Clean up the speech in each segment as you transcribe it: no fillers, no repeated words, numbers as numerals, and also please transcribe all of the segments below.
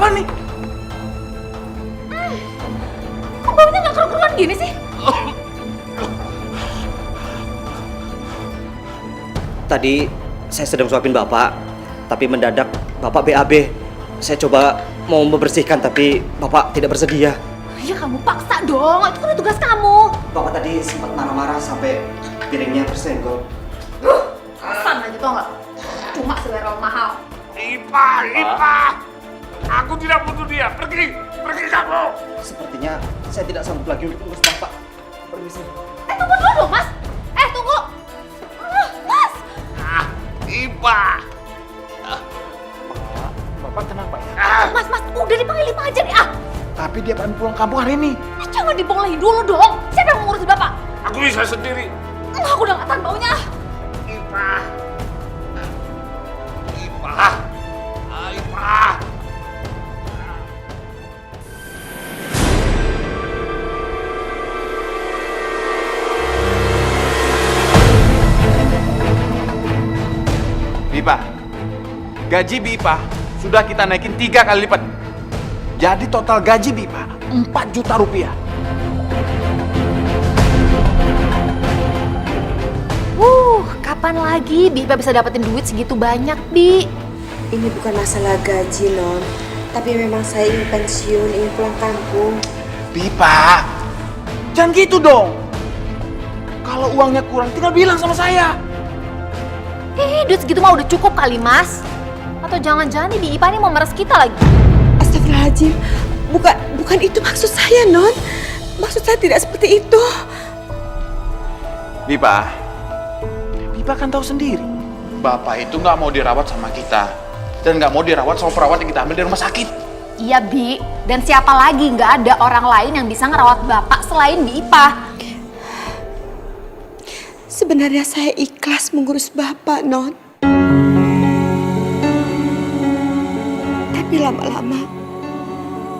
apa nih? Kok baunya nggak keruan gini sih? Tadi saya sedang suapin Bapak, tapi mendadak Bapak BAB. Saya coba mau membersihkan, tapi Bapak tidak bersedia. Ya kamu paksa dong, itu kan tugas kamu. Bapak tadi sempat marah-marah sampai piringnya tersenggol. Pesan aja tau nggak? Cuma selera mahal. Ipa! Aku tidak butuh dia. Pergi kamu. Sepertinya saya tidak sanggup lagi untuk urus Bapak. Permisi. Tunggu dulu dong, Mas. Tunggu. Mas. Ipa. Bapak tenang Pak ya. Mas, udah dipanggil Ipa aja deh. Tapi dia pengen pulang kampung hari ini. Jangan dibolehin dulu dong. Siapa yang mau ngurusin Bapak? Aku bisa sendiri. Aku udah nggak tahan baunya. Ipa. Bipa, gaji Bipa sudah kita naikin 3 kali lipat. Jadi total gaji Bipa 4 juta rupiah. Kapan lagi Bipa bisa dapetin duit segitu banyak, Bi? Ini bukan masalah gaji, Non. Tapi memang saya ingin pensiun, ingin pulang kampung. Bipa, jangan gitu dong. Kalau uangnya kurang, tinggal bilang sama saya. Duit segitu mah udah cukup kali, Mas. Atau jangan-jangan nih Bi Ipa nih mau meres kita lagi? Astagfirullahaladzim, bukan itu maksud saya, Non. Maksud saya tidak seperti itu. Bipa kan tahu sendiri. Bapak itu nggak mau dirawat sama kita. Dan nggak mau dirawat sama perawat yang kita ambil dari rumah sakit. Iya, Bi. Dan siapa lagi nggak ada orang lain yang bisa ngerawat Bapak selain Bi Ipa? Sebenarnya saya ikhlas mengurus Bapak, Non. Tapi lama-lama,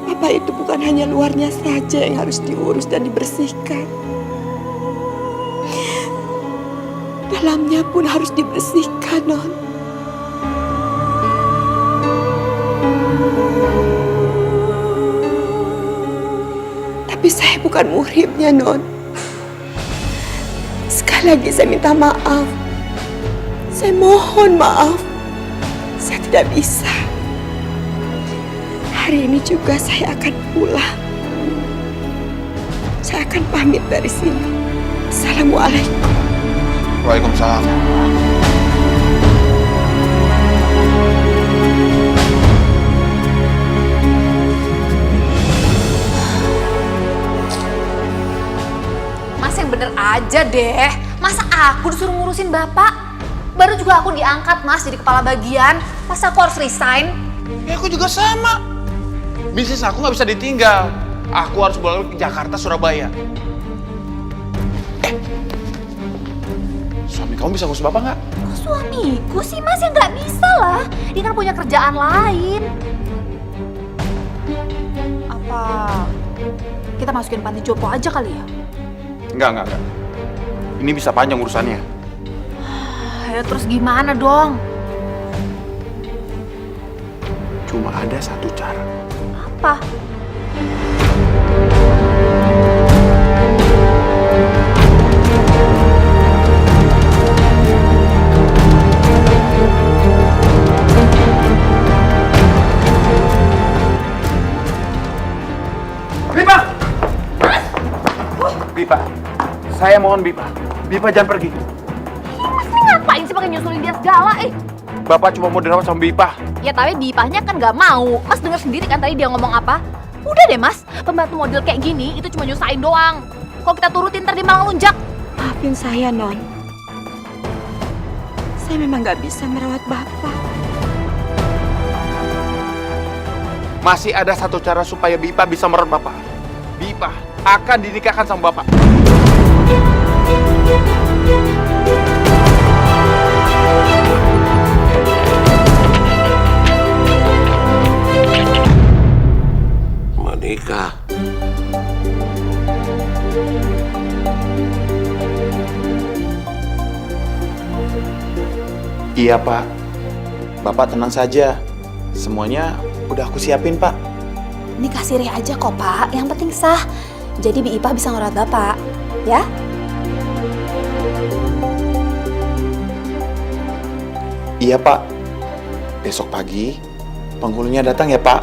Bapak itu bukan hanya luarnya saja yang harus diurus dan dibersihkan. Dalamnya pun harus dibersihkan, Non. Tapi saya bukan muhrimnya, Non. Sekali lagi saya minta maaf. Saya mohon maaf. Saya tidak bisa. Hari ini juga saya akan pulang. Saya akan pamit dari sini. Assalamualaikum. Waalaikumsalam. Mas yang bener aja deh. Masa aku disuruh ngurusin Bapak? Baru juga aku diangkat, Mas, jadi kepala bagian. Masa aku harus resign? Ya aku juga sama. Bisnis aku nggak bisa ditinggal. Aku harus bolak ke Jakarta, Surabaya. Suami kamu bisa ngurus Bapak nggak? Kok suamiku sih, Mas? Ya nggak bisa lah. Dia kan punya kerjaan lain. Apa kita masukin panti jompo aja kali ya? Enggak. Ini bisa panjang urusannya. Ya terus gimana dong? Cuma ada satu cara. Apa? Bipa, saya mohon Bipa jangan pergi. Mas ini ngapain sih pakai nyusulin dia segala? Bapak cuma mau dirawat sama Bipa. Ya tapi Bipahnya kan nggak mau. Mas denger sendiri kan tadi dia ngomong apa? Udah deh Mas, pembantu model kayak gini itu cuma nyusahin doang. Kalau kita turutin ntar dia malah lunjak. Maafin saya, Non. Saya memang nggak bisa merawat Bapak. Masih ada satu cara supaya Bipa bisa merawat Bapak. Bipa akan dinikahkan sama Bapak. Menikah. Iya Pak, Bapak tenang saja. Semuanya Udah aku siapin, Pak. Ini kasih Reh aja kok, Pak. Yang penting sah. Jadi Bi Ipah bisa ngerawat Bapak. Ya? Iya, Pak. Besok pagi penghulunya datang ya, Pak.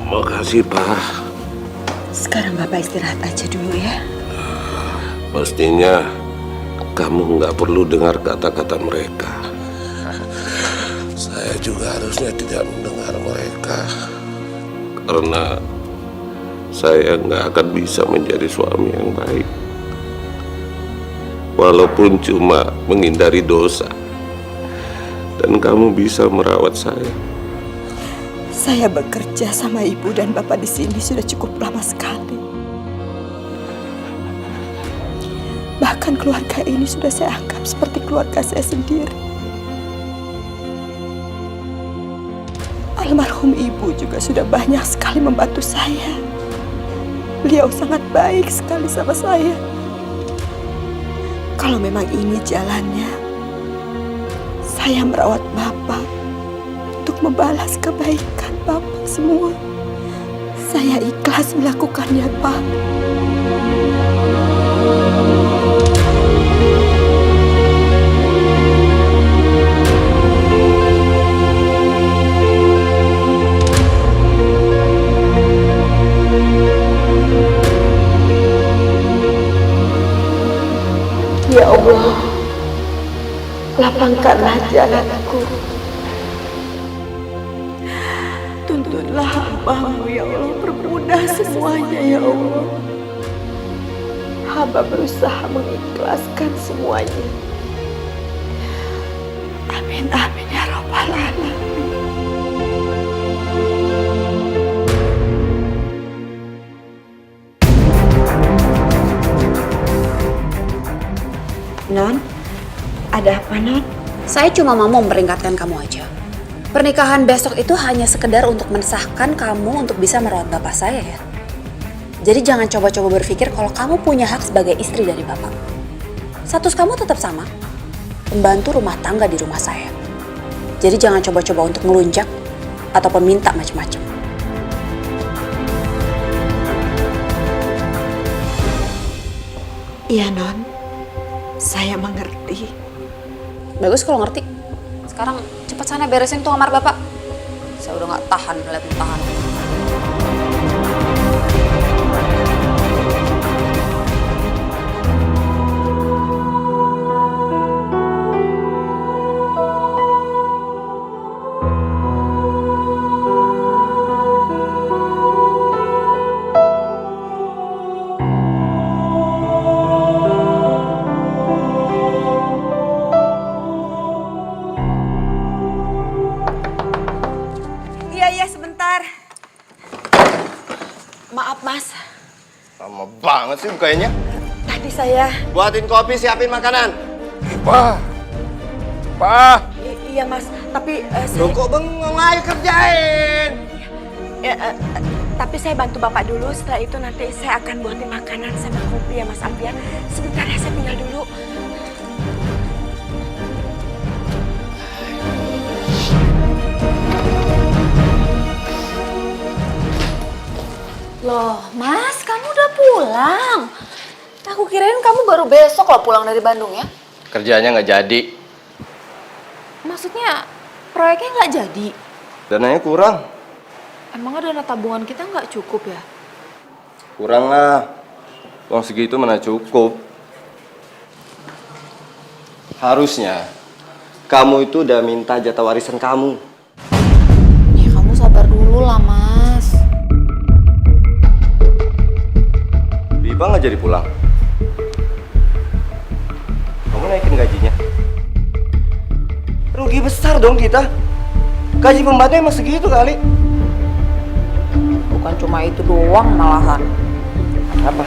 Makasih, Pak. Sekarang Bapak istirahat aja dulu ya. Mestinya kamu nggak perlu dengar kata-kata mereka. Saya juga harusnya tidak mendengar mereka. Karena saya nggak akan bisa menjadi suami yang baik. Walaupun cuma menghindari dosa. Dan kamu bisa merawat saya. Saya bekerja sama Ibu dan Bapak di sini sudah cukup lama sekali. Bahkan keluarga ini sudah saya anggap seperti keluarga saya sendiri. Almarhum Ibu juga sudah banyak sekali membantu saya. Beliau sangat baik sekali sama saya. Kalau memang ini jalannya, saya merawat Bapak untuk membalas kebaikan Bapak semua. Saya ikhlas melakukannya, Pak. Ya Allah, lapangkanlah jalanku. Tuntunlah hamba-Mu, ya Allah, permudah semuanya, ya Allah. Hamba berusaha mengikhlaskan semuanya. Amin, amin, ya Rabbal Alamin. Non, ada apa, Non? Saya cuma mau memperingatkan kamu aja. Pernikahan besok itu hanya sekedar untuk mensahkan kamu untuk bisa merawat bapak saya ya. Jadi jangan coba-coba berpikir kalau kamu punya hak sebagai istri dari bapak. Status kamu tetap sama, pembantu rumah tangga di rumah saya. Jadi jangan coba-coba untuk ngelunjak ataupun minta macam-macam. Iya, Non. Saya mengerti. Bagus kalau ngerti. Sekarang cepat sana beresin tuh kamar bapak. Saya udah gak tahan ngeliat tahan. Iya, sebentar. Maaf, Mas. Lama banget sih bukanya. Tadi saya... Buatin kopi, siapin makanan. Pak. Pak. Iya, Mas. Tapi saya... Loh kok bengong, ayo kerjain. Tapi saya bantu Bapak dulu. Setelah itu nanti saya akan buatin makanan sama kopi ya, Mas Alfian. Sebentar ya, saya tinggal dulu. Loh, Mas, kamu udah pulang? Aku kirain kamu baru besok loh pulang dari Bandung ya? Kerjanya nggak jadi. Maksudnya proyeknya nggak jadi? Dananya kurang. Emang dana tabungan kita nggak cukup ya? Kurang lah. Uang segitu mana cukup. Harusnya kamu itu udah minta jatah warisan kamu. Ya kamu sabar dulu lah, Mas. jadi pulang. Kamu naikin gajinya? Rugi besar dong kita. Gaji pembantu emang segitu kali. Bukan cuma itu doang malahan. Apa?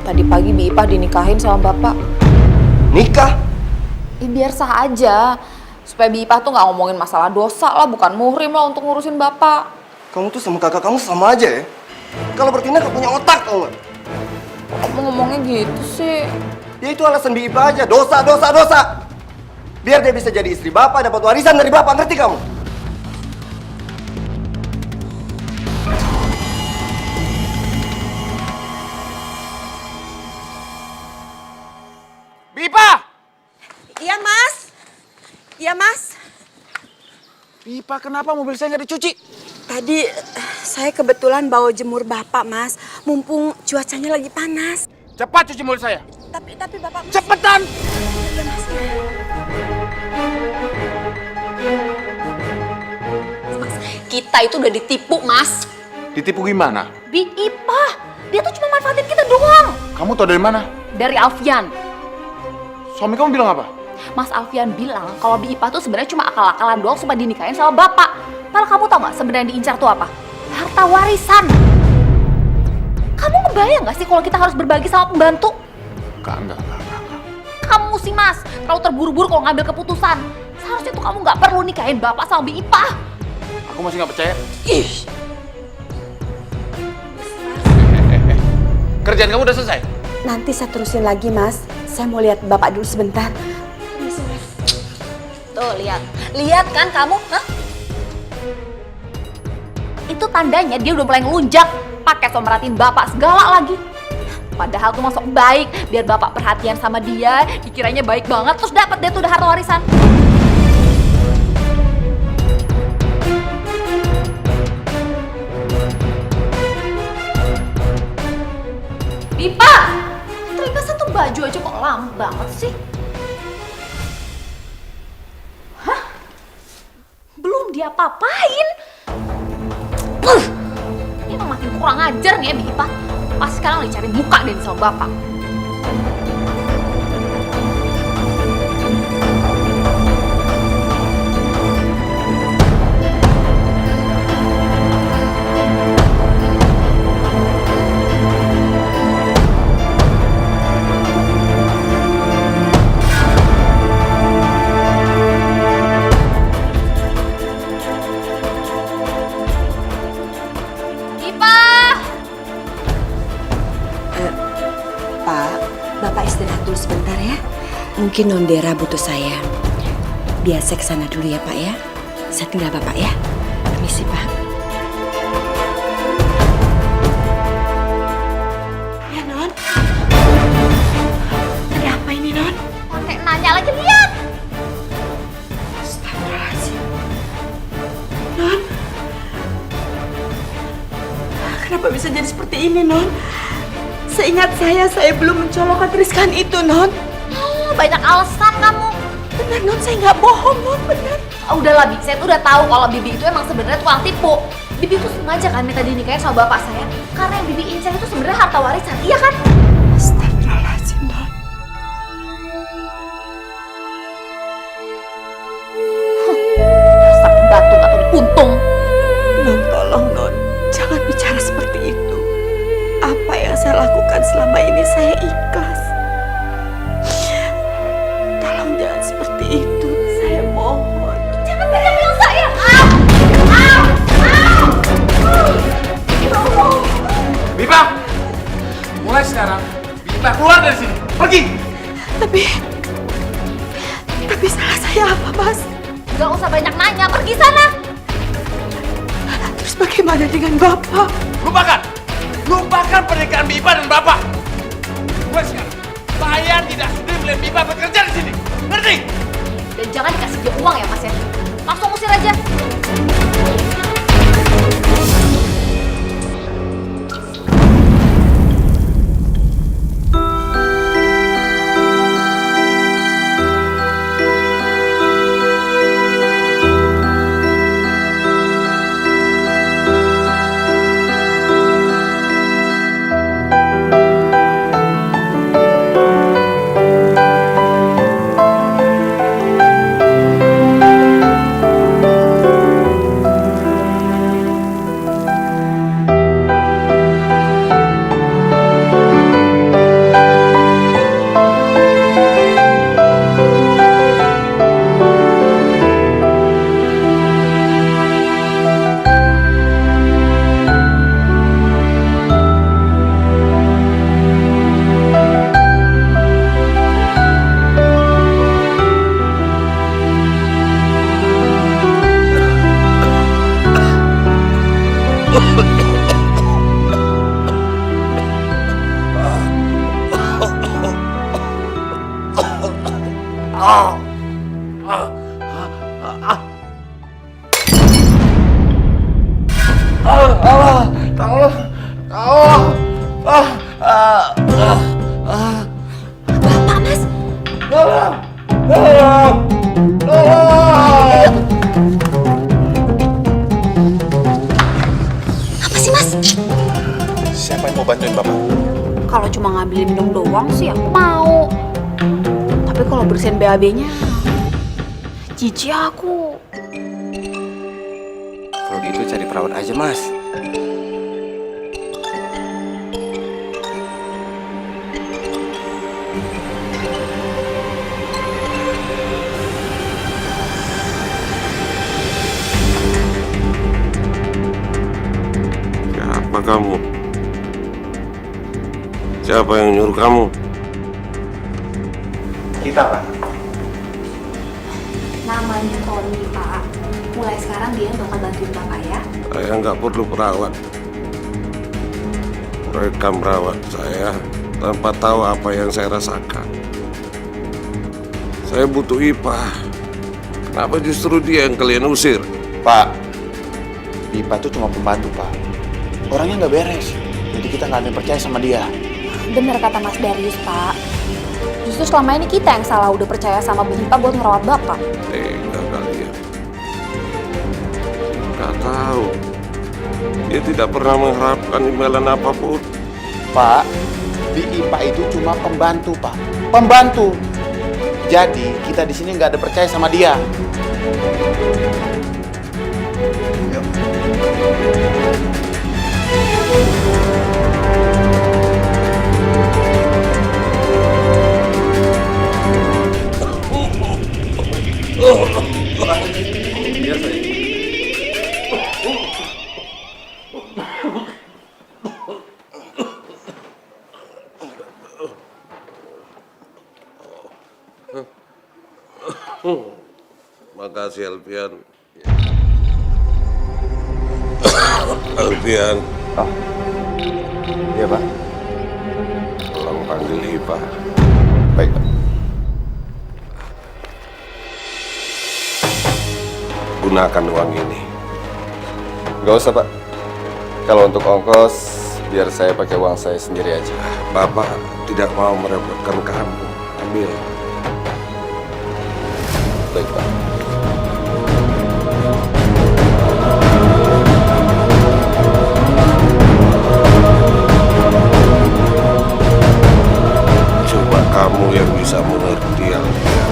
Tadi pagi Bi Ipah dinikahin sama bapak. Nikah? Biar sah aja. Supaya Bi Ipah tuh nggak ngomongin masalah dosa lah, bukan muhrim lah untuk ngurusin bapak. Kamu tuh sama kakak kamu sama aja ya. Kalau bertindak gak punya otak, tau gak? Kamu ngomongnya gitu sih. Ya itu alasan Bi Ipah aja. Dosa, dosa, dosa. Biar dia bisa jadi istri bapak, dapat warisan dari bapak. Ngerti kamu? Bipa! Iya, Mas. Iya, Mas. Bipa, kenapa mobil saya nggak dicuci? Tadi saya kebetulan bawa jemur Bapak, Mas. Mumpung cuacanya lagi panas. Cepat cuci mobil saya. Tapi Bapak... Cepetan! Iya, Mas. Mas, kita itu udah ditipu, Mas. Ditipu gimana? Bi Ipah, dia tuh cuma manfaatin kita doang. Kamu tahu dari mana? Dari Alfian. Suami kamu bilang apa? Mas Alfian bilang kalau Bi Ipah tuh sebenarnya cuma akal-akalan doang supaya dinikahin sama bapak. Padahal kamu tau gak sebenarnya diincar tuh apa? Harta warisan. Kamu ngebayang gak sih kalau kita harus berbagi sama pembantu? Enggak. Kamu sih Mas, terlalu terburu-buru kalau ngambil keputusan. Seharusnya tuh kamu gak perlu nikahin bapak sama Bi Ipah. Aku masih nggak percaya. Ih, Kerjaan kamu udah selesai? Nanti saya terusin lagi, Mas. Saya mau lihat Bapak dulu sebentar. tuh lihat. Lihat kan kamu, hah? Itu tandanya dia udah mulai ngelunjak, pakai so merhatiin bapak segala lagi. Padahal tuh masuk baik, biar bapak perhatian sama dia, dikiranya baik banget, terus dapat dia tuh udah harta warisan. Bipa, ternyata satu baju aja kok lama banget sih. Hah? Belum dia papain. Ini emang makin kurang ajar nih ya Bipa. Pas sekarang lagi cari muka deh sama bapak. Pak, Bapak istirahat dulu sebentar ya. Mungkin Nondera butuh saya. Biar saya kesana dulu ya Pak ya. Saya tinggal Bapak ya. Permisi Pak. Ya Non. Ada apa ini Non? Pakai nanya lagi, lihat. Astagfirullahaladzim. Non. Kenapa bisa jadi seperti ini Non? Seingat saya belum mencolokkan tuliskan itu, Non. Oh, banyak alasan kamu. Benar, Non. Saya nggak bohong, Non. Benar. Udahlah, Bi. Saya tuh udah tahu kalau Bibi itu emang sebenarnya tukang tipu. Bibi tuh sengaja kan minta dinikahin sama bapak saya. Karena yang Bibi incar itu sebenarnya harta warisan. Iya kan? Astagfirullahaladzim, Non. Dasar batu gak tahu diuntung. Non, tolong, Non. Jangan bicara seperti itu. Apa yang saya lakukan selama ini saya ikhlas. Tolong jangan seperti itu. Saya mohon. Jangan pegang saya. Au! Bipa! Mulai sekarang, Bipa keluar dari sini. Pergi! Tapi salah saya apa, Mas? Gak usah banyak nanya, pergi sana. Terus bagaimana dengan Bapak? Lupakan pernikahan Bipa dan Bapak. Mulai sekarang, saya tidak sudi melihat Bipa bekerja di sini. Ngerti? Dan jangan dikasih dia uang ya, Mas ya. Langsung usir aja. Siapa yang mau bantuin Bapak? Kalau cuma ngambilin minum doang sih aku mau. Tapi kalau bersihin BAB-nya, jijik aku. Kalau gitu cari perawat aja, Mas. Siapa kamu? Siapa yang nyuruh kamu? Kita, Pak. Namanya Tony, Pak. Mulai sekarang dia bakal bantuin Bapak ya. Saya nggak perlu perawat. Mereka merawat saya tanpa tahu apa yang saya rasakan. Saya butuh Ipah. Kenapa justru dia yang kalian usir? Pak, Bipa itu cuma pembantu, Pak. Orangnya nggak beres. Jadi kita nggak ada yang percaya sama dia. Bener kata Mas Darius, Pak. Justru selama ini kita yang salah udah percaya sama Bipa buat ngerawat Bapak. Tega kalian. Nggak tahu. Dia tidak pernah mengharapkan imbalan apapun. Pak, Bipa itu cuma pembantu, Pak. Pembantu. Jadi kita di sini nggak ada percaya sama dia. Makasih Alfian. Alfian, Iya, Pak. tolong panggil Ipah. Baik, Pak. Gunakan uang ini. Gak usah, Pak. Kalau untuk ongkos, biar saya pakai uang saya sendiri aja. Bapak tidak mau merepotkan kamu. Ambil. Baik, Pak. Coba kamu yang bisa mengerti Alfian.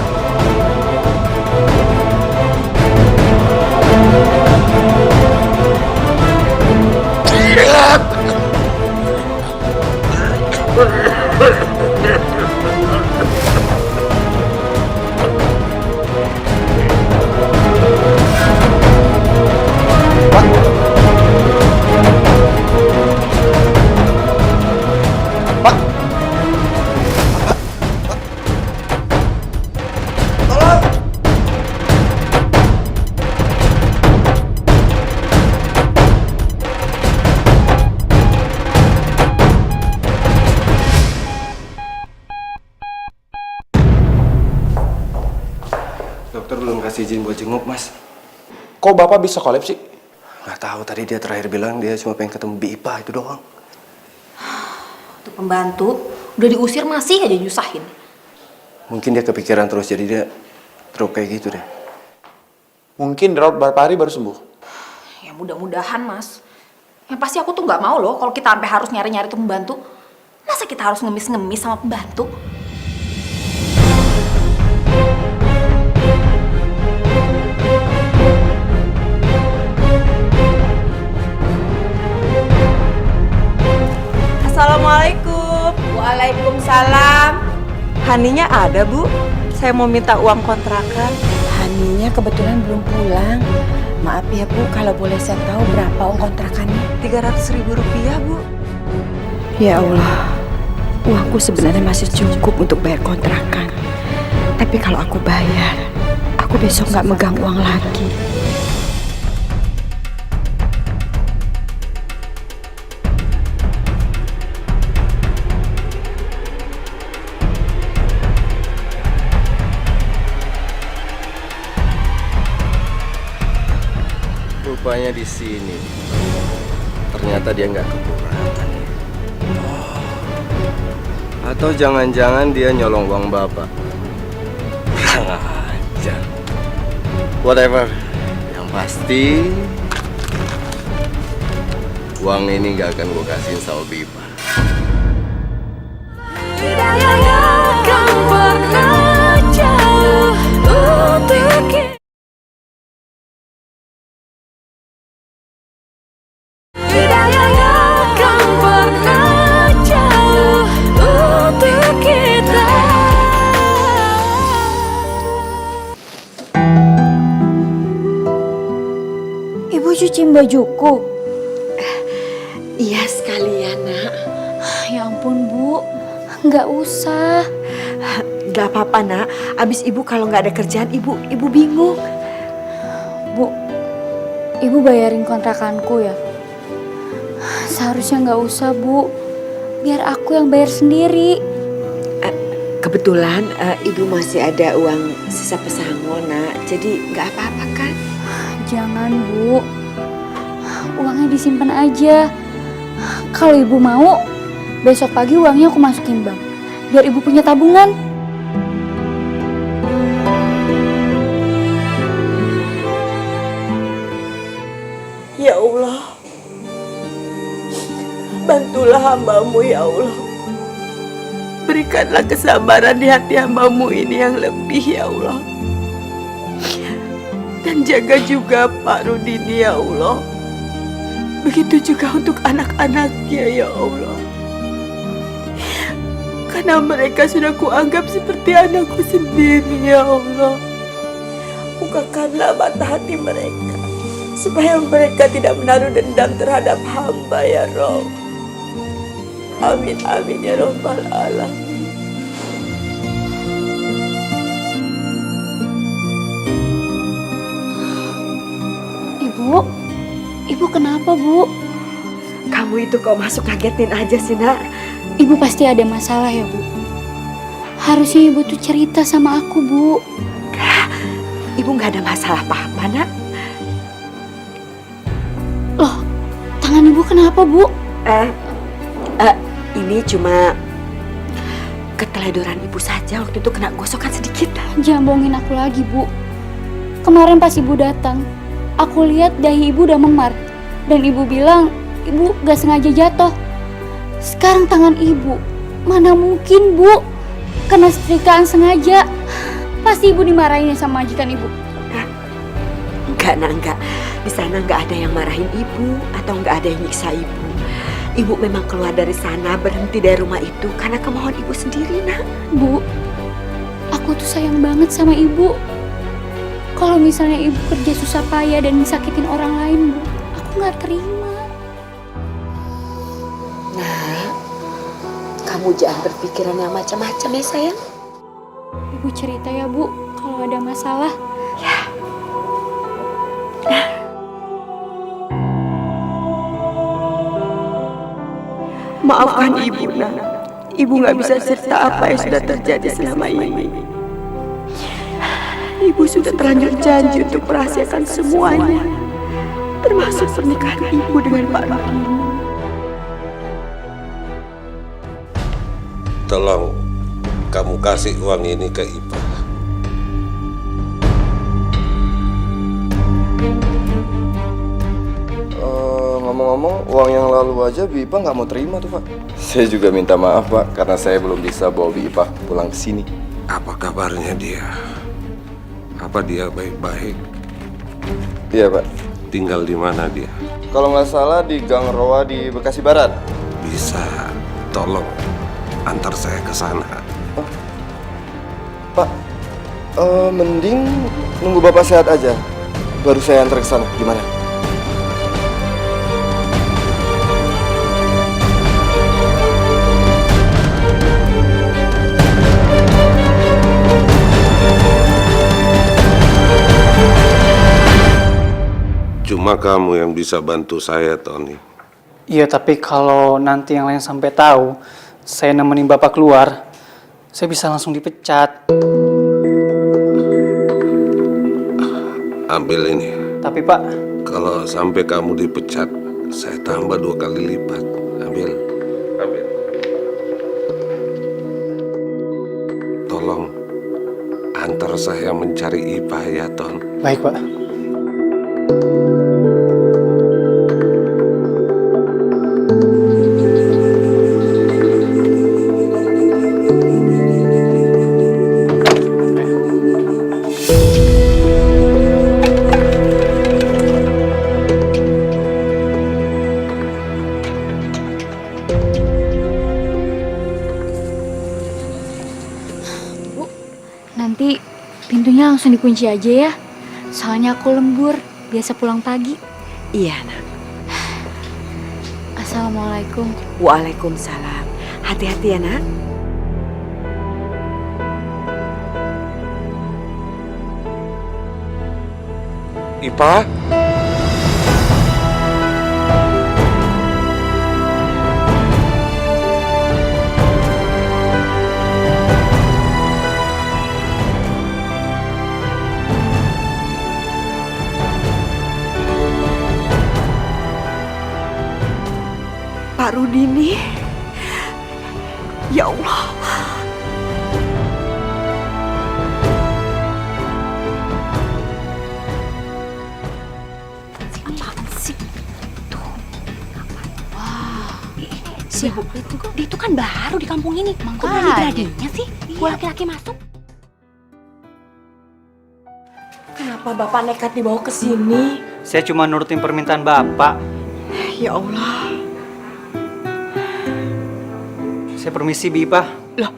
Dokter belum kasih izin buat jenguk, Mas. Kok Bapak bisa kolaps sih? Nggak tahu, tadi dia terakhir bilang dia cuma pengen ketemu Ipah itu doang. Untuk pembantu, udah diusir masih aja nyusahin. Mungkin dia kepikiran terus, jadi dia drop kayak gitu deh. Mungkin dirawat beberapa hari baru sembuh. Ya mudah-mudahan, Mas. Yang pasti aku tuh nggak mau loh kalau kita sampai harus nyari-nyari tuh pembantu. Masa kita harus ngemis-ngemis sama pembantu? Assalamualaikum. Waalaikumsalam. Haninya ada, Bu? Saya mau minta uang kontrakan. Haninya kebetulan belum pulang. Maaf ya Bu, kalau boleh saya tahu berapa uang kontrakannya? 300.000 rupiah, Bu. Ya Allah, uangku sebenarnya masih cukup untuk bayar kontrakan. Tapi kalau aku bayar, aku besok nggak megang uang lagi. Rupanya di sini. Ternyata dia nggak kekurangan. Atau jangan-jangan dia nyolong uang Bapak. Kurang ajar. Whatever. Yang pasti Uang ini gak akan gue kasihin sama Bipa. Ibu cuciin bajuku. Iya sekalian, Nak. Ya ampun, Bu. Nggak usah. Gak apa-apa, Nak. Abis ibu kalau nggak ada kerjaan, ibu bingung. Bu, ibu bayarin kontrakanku ya. Seharusnya nggak usah, Bu. Biar aku yang bayar sendiri. Kebetulan ibu masih ada uang sisa pesangon, Nak. Jadi nggak apa-apa kan? Jangan, Bu. Uangnya disimpan aja. Kalau ibu mau, besok pagi uangnya aku masukin bank. Biar ibu punya tabungan. Ya Allah, bantulah hamba-Mu ya Allah. Berikanlah kesabaran di hati hamba-Mu ini yang lebih ya Allah. Dan jaga juga Pak Rudini ya Allah. Begitu juga untuk anak-anaknya ya Allah. Karena mereka sudah kuanggap seperti anakku sendiri ya Allah. Bukakanlah mata hati mereka, supaya mereka tidak menaruh dendam terhadap hamba ya Rabb. Amin amin ya Rabbal alamin. Ibu kenapa, Bu? Kamu itu kok masuk ngagetin aja sih, Nak. Ibu pasti ada masalah ya, Bu. Harusnya ibu tuh cerita sama aku, Bu. Ibu nggak ada masalah apa-apa, Nak. Loh, tangan ibu kenapa, Bu? Ini cuma keteledoran ibu saja, waktu itu kena gosokan sedikit. Jangan bohongin aku lagi, Bu. Kemarin pas ibu datang, aku lihat dahi ibu udah memar. Dan ibu bilang, ibu gak sengaja jatuh. Sekarang tangan ibu, mana mungkin, Bu? Kena setrikaan sengaja. Pasti ibu dimarahin sama majikan ibu. Enggak, Nak, enggak. Di sana enggak ada yang marahin ibu atau enggak ada yang nyiksa ibu. Ibu memang keluar dari sana, berhenti dari rumah itu karena kemauan ibu sendiri, Nak. Bu, aku tuh sayang banget sama ibu. Kalau misalnya ibu kerja susah payah dan disakitin orang lain, Bu, aku nggak terima. Nah, kamu jangan berpikiran yang macam-macam ya, sayang. Ibu cerita ya, Bu, kalau ada masalah. Maafkan ibu, Nak. Ibu nggak bisa cerita apa yang sudah terjadi selama ini. Ibu sudah terlanjur janji untuk merahasiakan semuanya, termasuk pernikahan ibu dengan Pak Rudini. Tolong kamu kasih uang ini ke Ipa. Ngomong-ngomong, uang yang lalu aja Bipa nggak mau terima tuh, Pak. Saya juga minta maaf, Pak, karena saya belum bisa bawa Bipa pulang ke sini. Apa kabarnya dia? Apa dia baik-baik? Iya, Pak. Tinggal di mana dia? Kalau nggak salah di Gang Roa di Bekasi Barat. Bisa tolong antar saya ke sana. Pak, mending nunggu Bapak sehat aja. Baru saya antar ke sana. Gimana? Cuma kamu yang bisa bantu saya, Tony. Iya, tapi kalau nanti yang lain sampai tahu saya nemenin Bapak keluar, saya bisa langsung dipecat. Ambil ini. Tapi Pak, Kalau sampai kamu dipecat, saya tambah 2 kali lipat. Ambil. Ambil. Tolong antar saya mencari Ipa ya, Ton. baik Pak. pintunya langsung dikunci aja ya. Soalnya aku lembur, biasa pulang pagi. Iya, nak. Assalamualaikum. Waalaikumsalam. Hati-hati ya, nak. Ipa? Pak Rudini. Ya Allah. Dia itu kan baru di kampung ini. Kok berani-beraninya sih laki-laki masuk? Kenapa Bapak nekat dibawa ke sini? Saya cuma nurutin permintaan Bapak. Ya Allah. Saya permisi, Bipa. Loh,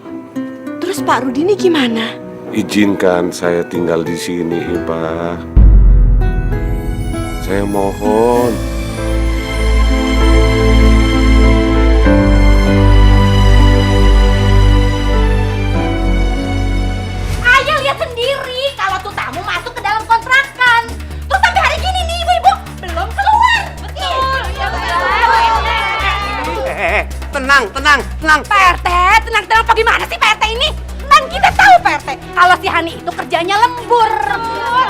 terus Pak Rudini gimana? Izinkan saya tinggal di sini, Ipa. Saya mohon. Ayah lihat sendiri kalau tuh tamu masuk ke dalam kontrakan. Terus sampai hari gini nih ibu-ibu belum keluar. Betul. Tenang. Pak RT, tenang apa gimana sih Pak RT ini? Kan kita tahu Pak RT kalau si Hani itu kerjanya lembur.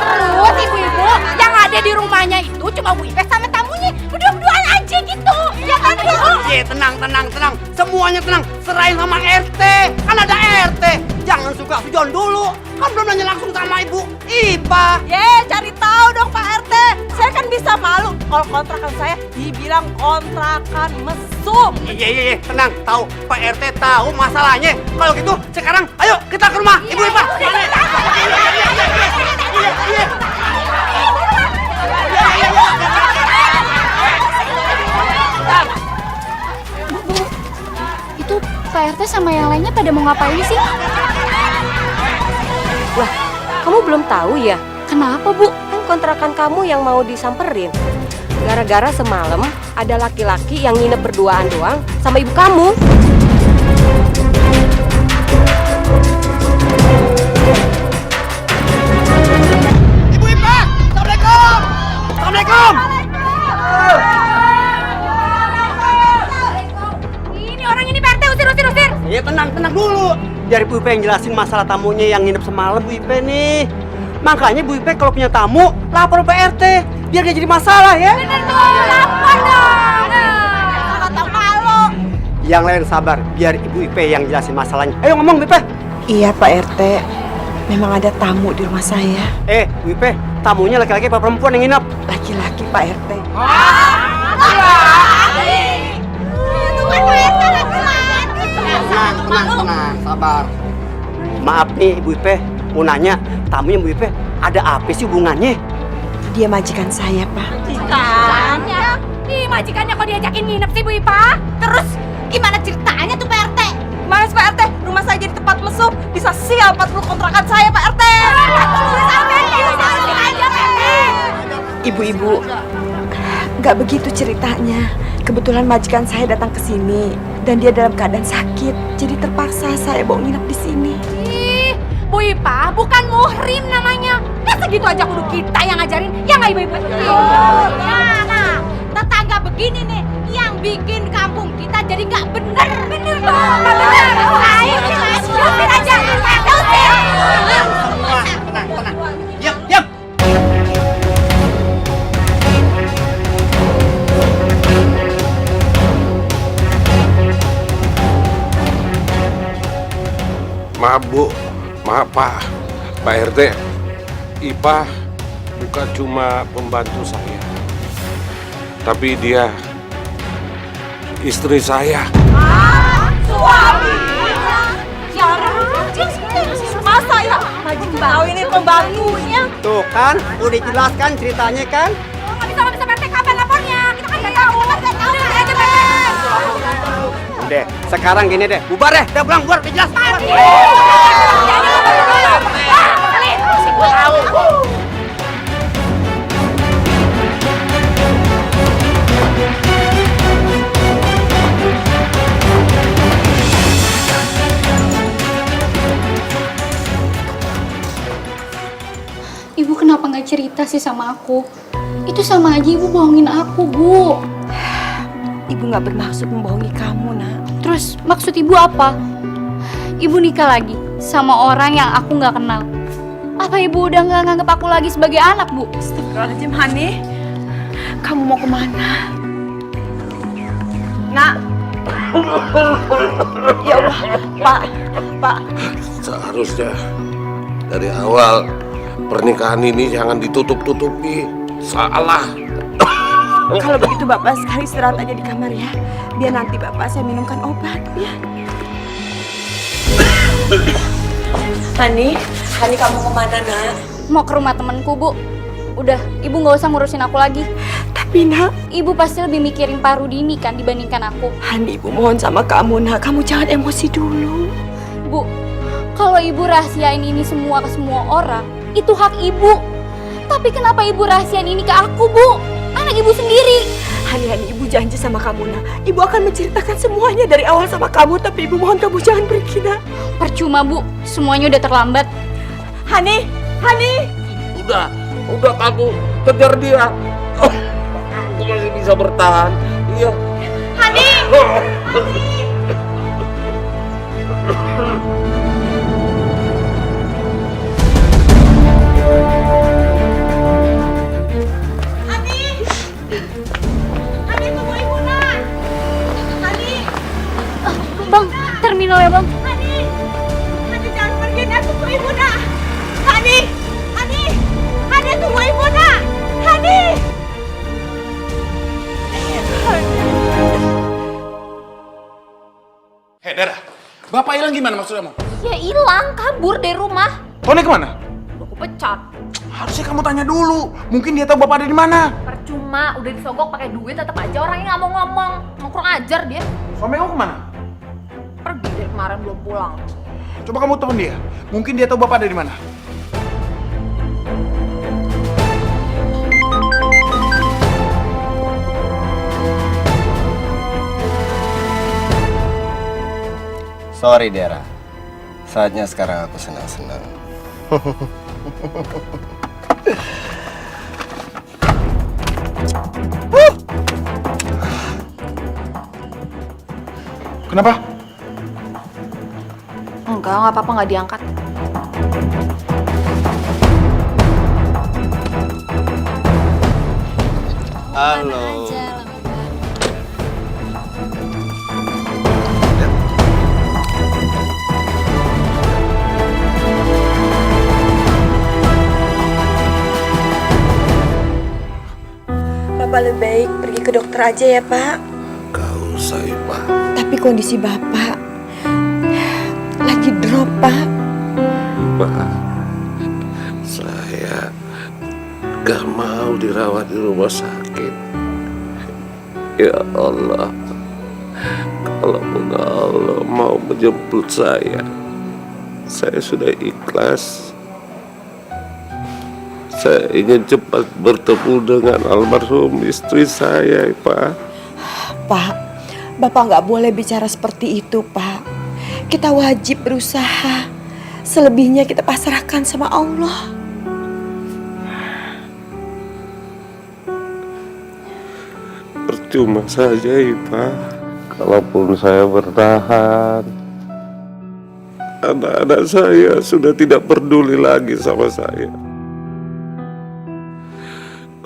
Terus ibu-ibu yang ada di rumahnya itu cuma Bu Ipes sama tamunya berdua-duaan aja gitu. Ya kan Bu? Iya, tenang. Semuanya tenang. Serahin sama RT. Kan ada RT. Jangan suka sujon dulu. Kan belum nanya langsung sama Ibu Ipa. Cari tahu dong Pak RT. Saya kan bisa malu kalau kontrakan saya dibilang kontrakan mesum. Iya, tenang. Tahu Pak RT tahu masalahnya. Kalau gitu sekarang ayo kita ke rumah Ibu Ipa. Itu Pak RT sama yang lainnya pada mau ngapain sih? Wah, kamu belum tahu ya? Kenapa, Bu? Kan kontrakan kamu yang mau disamperin. Gara-gara semalam ada laki-laki yang nginep berduaan doang sama ibu kamu. Ibu Ipa, Assalamualaikum. Ini orang ini Pak RT usir. Iya, tenang dulu. Biar Bu Ipe yang jelasin masalah tamunya yang nginep semalam Bu Ipe nih. Makanya Bu Ipe kalau punya tamu lapor Pak RT biar gak jadi masalah ya. Bener tuh, lapor dong. Kata malu. Yang lain sabar, biar Ibu Ipe yang jelasin masalahnya. Ayo ngomong Bu Ipe. Iya Pak RT. Memang ada tamu di rumah saya. Bu Ipe, tamunya laki-laki apa perempuan yang nginep? Laki-laki Pak RT. Tenang, sabar. Maaf nih Ibu Ipe, mau nanya, tamunya Bu Ipe ada apa sih hubungannya? Dia majikan saya, Pak. Majikannya? Ih, majikannya kok diajakin nginep sih Bu Ipa? Terus gimana ceritanya tuh Pak RT? Mas Pak RT, rumah saya jadi tempat mesum. Bisa sial 40 kontrakan saya Pak RT. Ibu-ibu, nggak begitu ceritanya. Kebetulan majikan saya datang ke sini dan dia dalam keadaan sakit, jadi terpaksa saya bawa nginep di sini. Ih, Bu Ipa bukan muhrim namanya. Masa gitu aja kudu kita yang ngajarin, ya nggak ibu-ibu? Nah, tetangga begini nih yang bikin kampung kita jadi nggak bener. Bener dong, nggak bener. Ayo kita usir aja, usir. Tenang. Diam. Maaf Bu, maaf Pak RT. Ipa bukan cuma pembantu saya, tapi dia istri saya. Suami. Masa ya majikan tahu ini pembantunya? Tuh kan, udah dijelaskan ceritanya kan? Nggak bisa Pak RT, kapan lapornya? Kita kan nggak tahu. Usir aja Pak RT. Udah, sekarang gini deh, bubar deh, udah pulang, bubar, udah jelas. Ibu kenapa nggak cerita sih sama aku? Itu sama aja ibu bohongin aku, Bu. Ibu nggak bermaksud membohongi kamu, nak. Terus maksud ibu apa? Ibu nikah lagi sama orang yang aku nggak kenal. Apa ibu udah nggak nganggap aku lagi sebagai anak, Bu? Astagfirullahaladzim, Hani. Kamu mau kemana? Nak. Ya Allah, Pak. Seharusnya dari awal pernikahan ini jangan ditutup-tutupi. Salah. Kalau begitu Bapak sekarang istirahat aja di kamar ya. Biar nanti Bapak saya minumkan obat ya. Hani kamu kemana, nak? Mau ke rumah temanku, Bu. Udah, ibu nggak usah ngurusin aku lagi. Tapi nak, Ibu pasti lebih mikirin Pak Rudini kan dibandingkan aku. Hani, ibu mohon sama kamu, nak. Kamu jangan emosi dulu. Bu, kalau ibu rahasiain ini semua ke semua orang, itu hak ibu. Tapi kenapa ibu rahasiain ini ke aku, Bu? Anak ibu sendiri. Hani, ibu janji sama kamu, nak. Ibu akan menceritakan semuanya dari awal sama kamu. Tapi ibu mohon kamu jangan pergi, nak. Percuma, Bu. Semuanya udah terlambat. Hani. Udah kamu kejar dia. Aku masih bisa bertahan. Iya. Hani. Bang, terminal ya, Bang. Hani jangan pergi, nak. Tunggu ibu, nak. Hani tunggu ibu, nak. Hani. Hei, Dara. Bapak hilang gimana maksud kamu? Ya hilang, kabur dari rumah. Tony kemana? Aku pecat. Harusnya kamu tanya dulu. Mungkin dia tahu bapak ada di mana. Percuma, udah disogok pakai duit tetap aja orangnya nggak mau ngomong. Mau kurang ajar dia. Suami kamu kemana? Pergi dari kemarin belum pulang. Coba kamu telepon dia. Mungkin dia tahu bapak ada di mana. Sorry Dera, saatnya sekarang aku senang-senang. Kenapa? Nggak apa-apa, nggak diangkat. Halo. Bapak lebih baik pergi ke dokter aja ya, Pak. Gak usah, Pak. Tapi kondisi Bapak lagi drop, Pak. Pak, saya gak mau dirawat di rumah sakit. Ya Allah, kalaupun Allah mau menjemput saya sudah ikhlas. Saya ingin cepat bertemu dengan almarhum istri saya, Pak. Pak, Bapak nggak boleh bicara seperti itu, Pak. Kita wajib berusaha. Selebihnya kita pasrahkan sama Allah. Percuma saja, Pak. Kalaupun saya bertahan, anak-anak saya sudah tidak peduli lagi sama saya.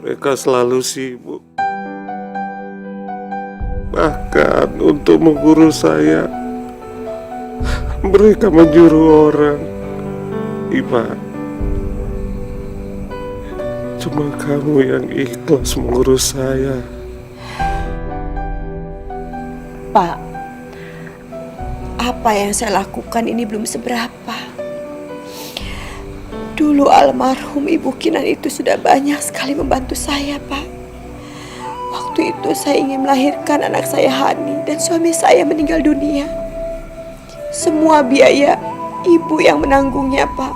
Mereka selalu sibuk. Bahkan untuk mengurus saya, mereka menyuruh orang. Ibu, cuma kamu yang ikhlas mengurus saya. Pak, apa yang saya lakukan ini belum seberapa. Dulu almarhum Ibu Kinan itu sudah banyak sekali membantu saya, Pak. Waktu itu saya ingin melahirkan anak saya Hani dan suami saya meninggal dunia. Semua biaya Ibu yang menanggungnya, Pak.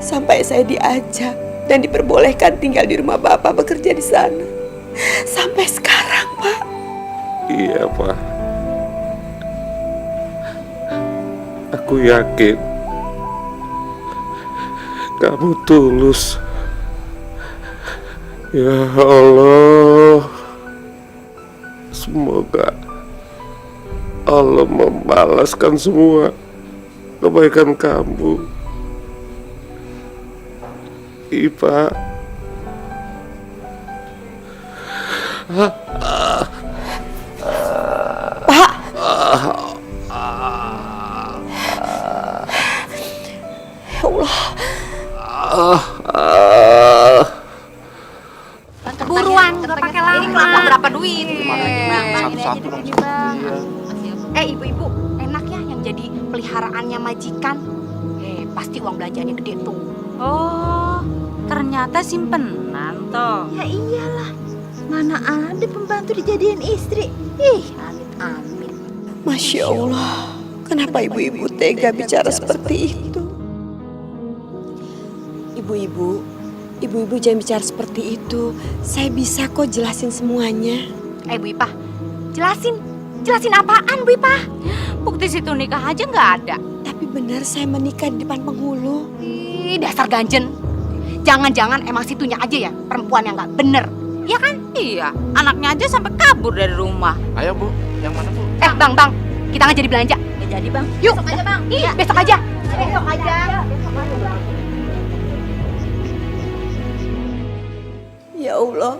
Sampai saya diajak dan diperbolehkan tinggal di rumah Bapak bekerja di sana. Sampai sekarang, Pak. Iya, Pak. Aku yakin kamu tulus. Ya Allah, semoga Allah membalaskan semua kebaikan kamu. Ipa. Ya Allah. Buruan, nggak pakai lama. Ini kelapa berapa duit? Satu-satu dong. Ibu-ibu, enak ya yang jadi peliharaannya majikan. Pasti uang belanjaannya gede tuh. Oh, ternyata simpenan toh. Ya iyalah, mana ada pembantu dijadiin istri. Ih, amit-amit. Masya Allah, kenapa ibu-ibu tega bicara seperti itu? Ibu-ibu jangan bicara seperti itu. Saya bisa kok jelasin semuanya. Bu Ipah, jelasin apaan Bu Ipah? Bukti situ nikah aja nggak ada. Tapi benar saya menikah di depan penghulu. Ih, dasar ganjen. Jangan-jangan emang situnya aja ya perempuan yang nggak bener. Iya kan? Iya, anaknya aja sampai kabur dari rumah. Ayo Bu, yang mana Bu? Bang, kita nggak jadi belanja. Ya jadi Bang. Yuk. Besok aja Bang. Iya, besok aja. Besok aja. Ya Allah,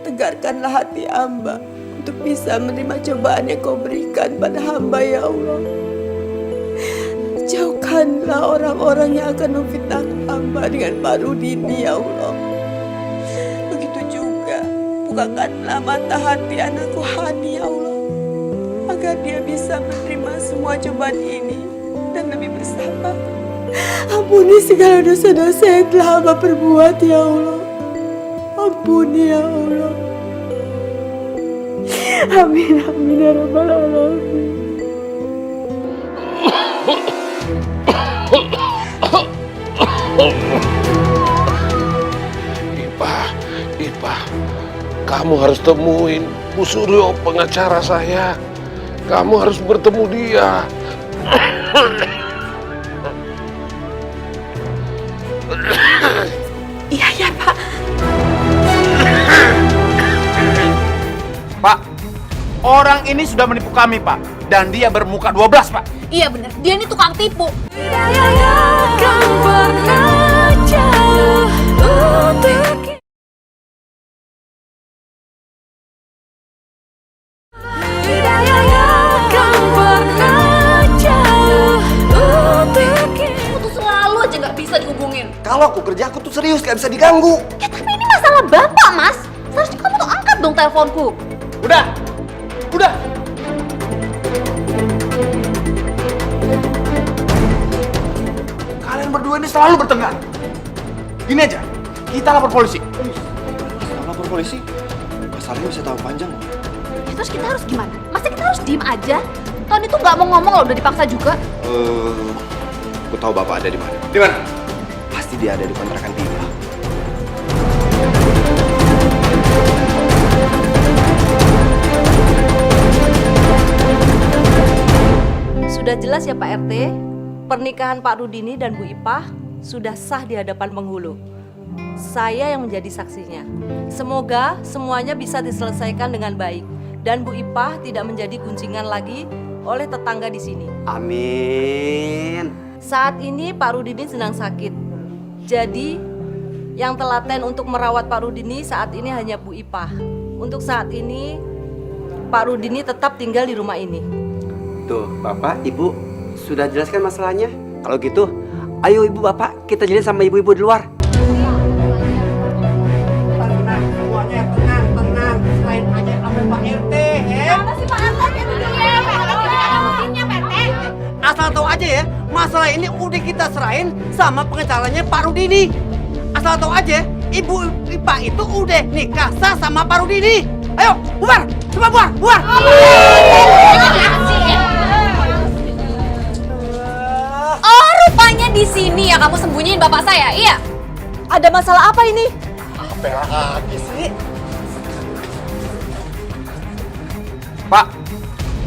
tegarkanlah hati hamba untuk bisa menerima cobaan yang kau berikan pada hamba ya Allah. Jauhkanlah orang-orang yang akan memfitnah hamba dengan Pak Rudini ya Allah. Begitu juga bukakanlah mata hati anakku Hani ya Allah, agar dia bisa menerima semua cobaan ini dan lebih bersabar. Ampuni segala dosa-dosa yang telah hamba perbuat ya Allah. Ampuni ya Allah. Amin ya rabbal alamin. Ipa, kamu harus temuin Bu Suryo, pengacara saya. Kamu harus bertemu dia. Iya Pak. Pak, orang ini sudah menipu kami Pak. Dan dia bermuka 12 Pak. Iya bener, dia ini tukang tipu. Aku tuh selalu aja nggak bisa dihubungin. Kalau aku kerja, aku tuh serius, gak bisa diganggu. Ya tapi ini masalah bapak, Mas. Seharusnya kamu tuh angkat dong teleponku. Udah. Kalian berdua ini selalu bertengkar. Gini aja, kita lapor polisi. Lapor polisi? Masalahnya bisa tahu panjang loh. Ya, terus kita harus gimana? Masa kita harus diem aja? Tony tuh nggak mau ngomong loh, udah dipaksa juga. Aku tahu bapak ada di mana. Di mana? Pasti dia ada di kontrakan Bima. Sudah jelas ya Pak RT, pernikahan Pak Rudini dan Bu Ipah sudah sah di hadapan penghulu. Saya yang menjadi saksinya. Semoga semuanya bisa diselesaikan dengan baik dan Bu Ipah tidak menjadi guncingan lagi oleh tetangga di sini. Amin. Saat ini Pak Rudini sedang sakit. Jadi yang telaten untuk merawat Pak Rudini saat ini hanya Bu Ipah. Untuk saat ini Pak Rudini tetap tinggal di rumah ini. Tuh, Bapak, Ibu sudah jelaskan masalahnya. Kalau gitu, ayo Ibu, Bapak, kita jelasin sama ibu-ibu di luar. Tenang, semuanya tenang. Selain aja sama Pak RT, ya. Apa sih Pak RT? Asal tahu aja ya, masalah ini udah kita serahin sama pengacaranya Pak Rudini. Asal tahu aja, Ibu Ipa itu udah nikah sah sama Pak Rudini. Ayo, bubar, coba bubar. Oh, rupanya di sini ya kamu sembunyiin bapak saya, iya? Ada masalah apa ini? Apa lagi sih? Pak,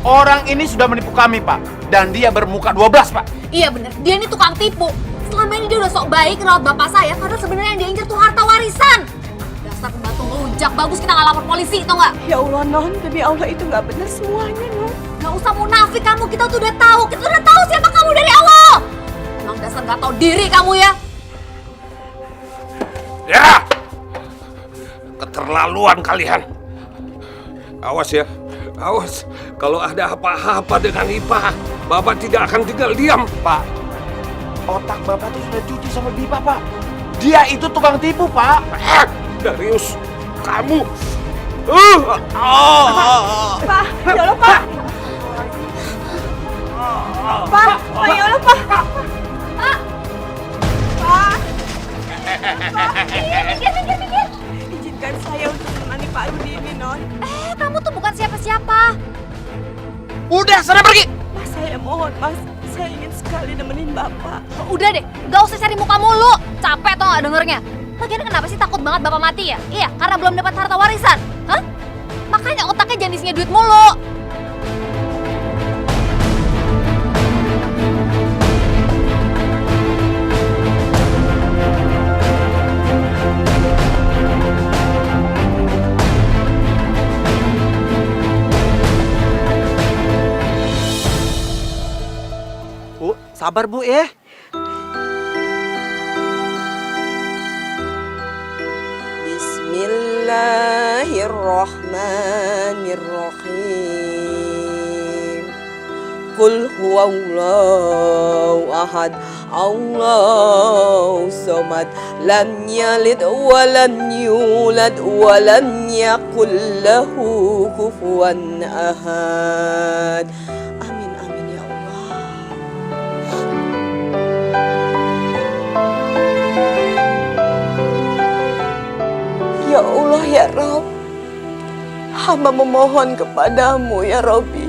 orang ini sudah menipu kami, Pak. Dan dia bermuka 12, Pak. Iya bener, dia ini tukang tipu. Selama ini dia udah sok baik rawat bapak saya, karena sebenarnya yang dia incer tuh harta warisan. Dasar pembantu ngelunjak, bagus kita nggak lapor polisi, tau nggak? Ya Allah, Non, demi Allah itu nggak benar semuanya, Non. Gak usah munafik kamu, kita tuh udah tahu. Kita udah tahu siapa kamu dari awal. Emang dasar nggak tahu diri kamu ya. Ya! Keterlaluan kalian. Awas ya, awas. Kalau ada apa-apa dengan Ipa, Bapak tidak akan tinggal diam. Pak, otak Bapak tuh sudah cuci sama Bipa, Pak. Dia itu tukang tipu, Pak. Darius, kamu. Pak, ya Allah, Pak. Pak, ya Allah, Pak. Pak. Minggir. Izinkan saya untuk menemani Pak Rudi ini, Non. Kamu tuh bukan siapa-siapa. Udah, sana pergi. Mas, saya mohon, Mas. Saya ingin sekali nemenin Bapak. Udah deh, gak usah cari muka mulu. Capek tau gak dengernya. Lagian kenapa sih takut banget bapak mati ya? Iya, karena belum dapat harta warisan. Hah? Makanya otaknya jangan isinya duit mulu. Bu, sabar Bu ya. Bismillahirrahmanirrahim. Qul huwallahu ahad, Allahu samad, lam yalid wa lam yulad wa lam yakul lahu kufuwan ahad. Amin amin ya Allah. Ya Allah ya Rabb, hamba memohon kepadamu ya Rabbi,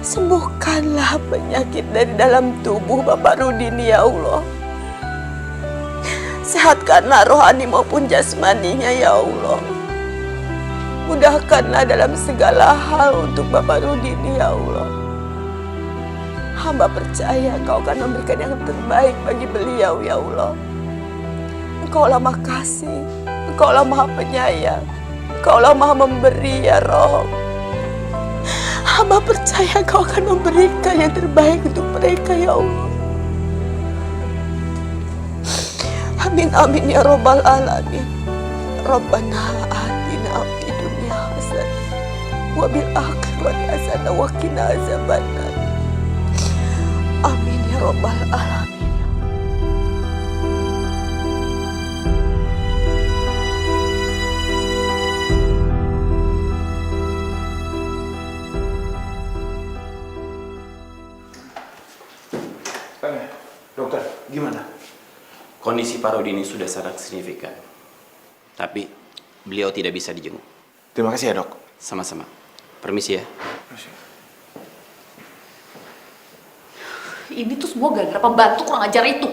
sembuhkanlah penyakit dari dalam tubuh Bapak Rudini ya Allah. Sehatkanlah rohani maupun jasmaninya ya Allah. Mudahkanlah dalam segala hal untuk Bapak Rudini ya Allah. Hamba percaya Kau akan memberikan yang terbaik bagi beliau ya Allah. Engkaulah Maha Kasih, Engkaulah Maha Penyayang, Engkaulah Maha Memberi ya Rabb. Hamba percaya Kau akan memberikan yang terbaik untuk mereka ya Allah. Amin amin ya Rabbal Alamin. Rabbana atina fid dunya hasanah wa bil akhirati hasanah wa qina azabannar. Amin ya Rabbal Alamin. Dokter, gimana? Kondisi Pak Rudini sudah sangat signifikan. Tapi beliau tidak bisa dijenguk. Terima kasih ya, Dok. Sama-sama. Permisi ya. Ini tuh semua gara-gara pembantu kurang ajar itu.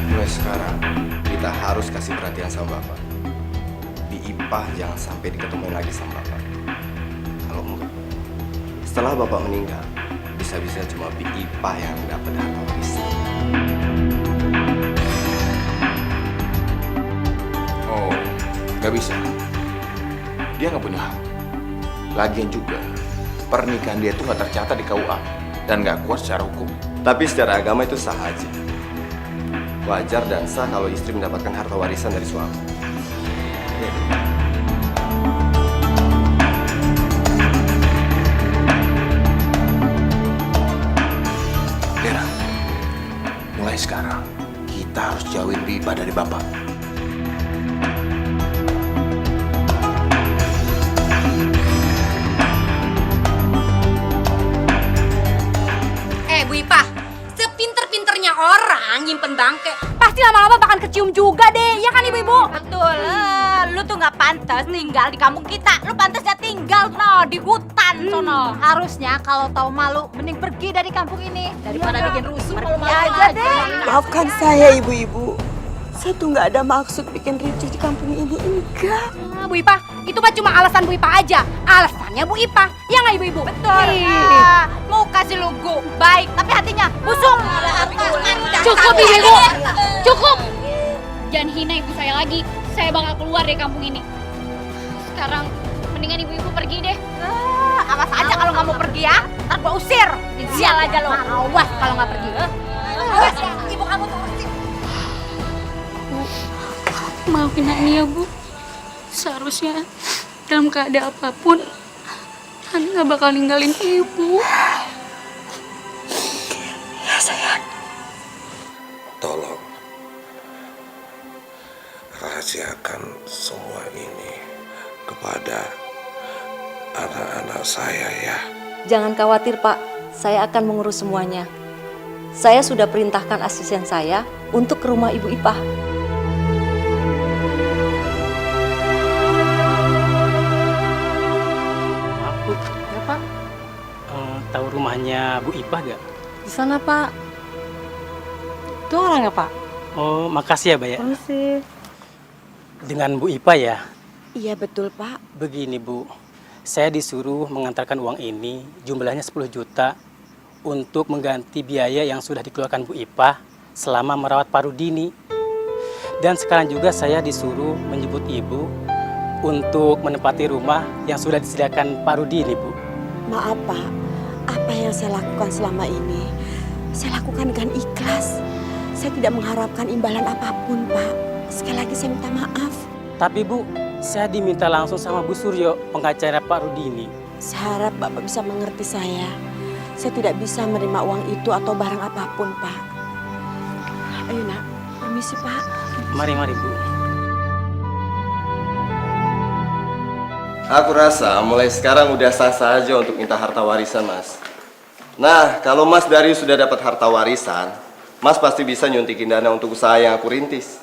Mulai sekarang kita harus kasih perhatian sama Bapak. Bi Ipah jangan sampai diketemuin lagi sama Bapak. Kalau enggak, setelah Bapak meninggal, bisa-bisa cuma Bi Ipah yang dapat harta warisan. Oh, nggak bisa. Dia nggak punya hak. Lagian juga, pernikahan dia itu nggak tercatat di KUA dan nggak kuat secara hukum. Tapi secara agama itu sah aja. Wajar dan sah kalau istri mendapatkan harta warisan dari suami. Dera, mulai sekarang kita harus jauhin Bipa dari Bapak. Bu Ipah, sepinter-pinternya orang nyimpen bangke, pasti lama-lama bakal kecium juga deh, ya kan ibu-ibu? Betul, lu tuh tuh nggak pantas tinggal di kampung kita. Lu pantasnya tinggal di hutan sono. Harusnya kalau tahu malu mending pergi dari kampung ini daripada bikin rusuh. Pergi aja deh. Maafkan saya ibu-ibu. Saya tuh nggak ada maksud bikin ricuh di kampung ini, enggak. Bu Ipah, itu mah cuma alasan Bu Ipah aja. Alasannya Bu Ipah, ya nggak ibu-ibu? Betul. Mau kasih lugu baik, tapi hatinya busuk. Cukup ibu, cukup. Jangan hina ibu saya lagi. Saya bakal keluar dari kampung ini. Sekarang mendingan ibu-ibu pergi deh. Awas aja kalau nggak mau pergi ya. Ntar gua usir. Sial aja lo. Awas kalau nggak pergi. Awas ya, ibu kamu tuh usir. Maafin Hani ya Bu. Seharusnya dalam keadaan apapun Hani nggak bakal ninggalin ibu. Ya sayang. Tolong rahasiakan semua ini kepada anak-anak saya ya. Jangan khawatir Pak, saya akan mengurus semuanya. Saya sudah perintahkan asisten saya untuk ke rumah Ibu Ipah. Aku, Ya Pak, tahu rumahnya Bu Ipah gak? di sana Pak. Itu orangnya Pak. Oh, makasih ya, Mbak ya. Permisi. Dengan Bu Ipah ya? Iya betul Pak. Begini Bu, saya disuruh mengantarkan uang ini, jumlahnya 10 juta, untuk mengganti biaya yang sudah dikeluarkan Bu Ipah selama merawat Pak Rudini. Dan sekarang juga saya disuruh menjemput Ibu untuk menempati rumah yang sudah disediakan Pak Rudini, Bu. Maaf Pak, apa yang saya lakukan selama ini, saya lakukan dengan ikhlas. Saya tidak mengharapkan imbalan apapun Pak. Sekali lagi saya minta maaf. Tapi Bu, saya diminta langsung sama Bu Suryo, pengacara Pak Rudini. Saya harap Bapak bisa mengerti saya. Saya tidak bisa menerima uang itu atau barang apapun Pak. Ayo nak, permisi Pak. Mari, Bu. Aku rasa mulai sekarang udah sah-sah aja untuk minta harta warisan, Mas. Nah, kalau Mas Darius sudah dapat harta warisan, Mas pasti bisa nyuntikin dana untuk usaha yang aku rintis.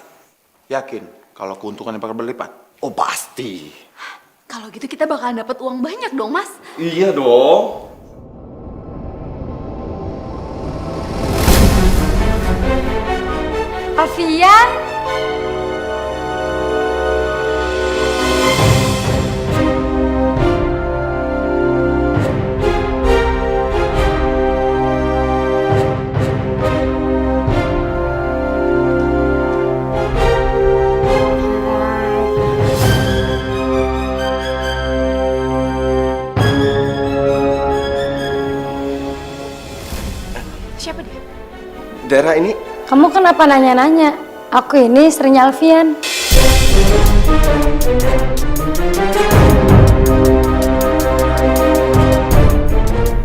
Yakin kalau keuntungannya bakal berlipat? Oh, pasti. Kalau gitu kita bakalan dapat uang banyak dong, Mas. Iya dong. Alfian. Siapa dia? Daerah ini Kamu kenapa nanya-nanya? Aku ini istrinya Alfian.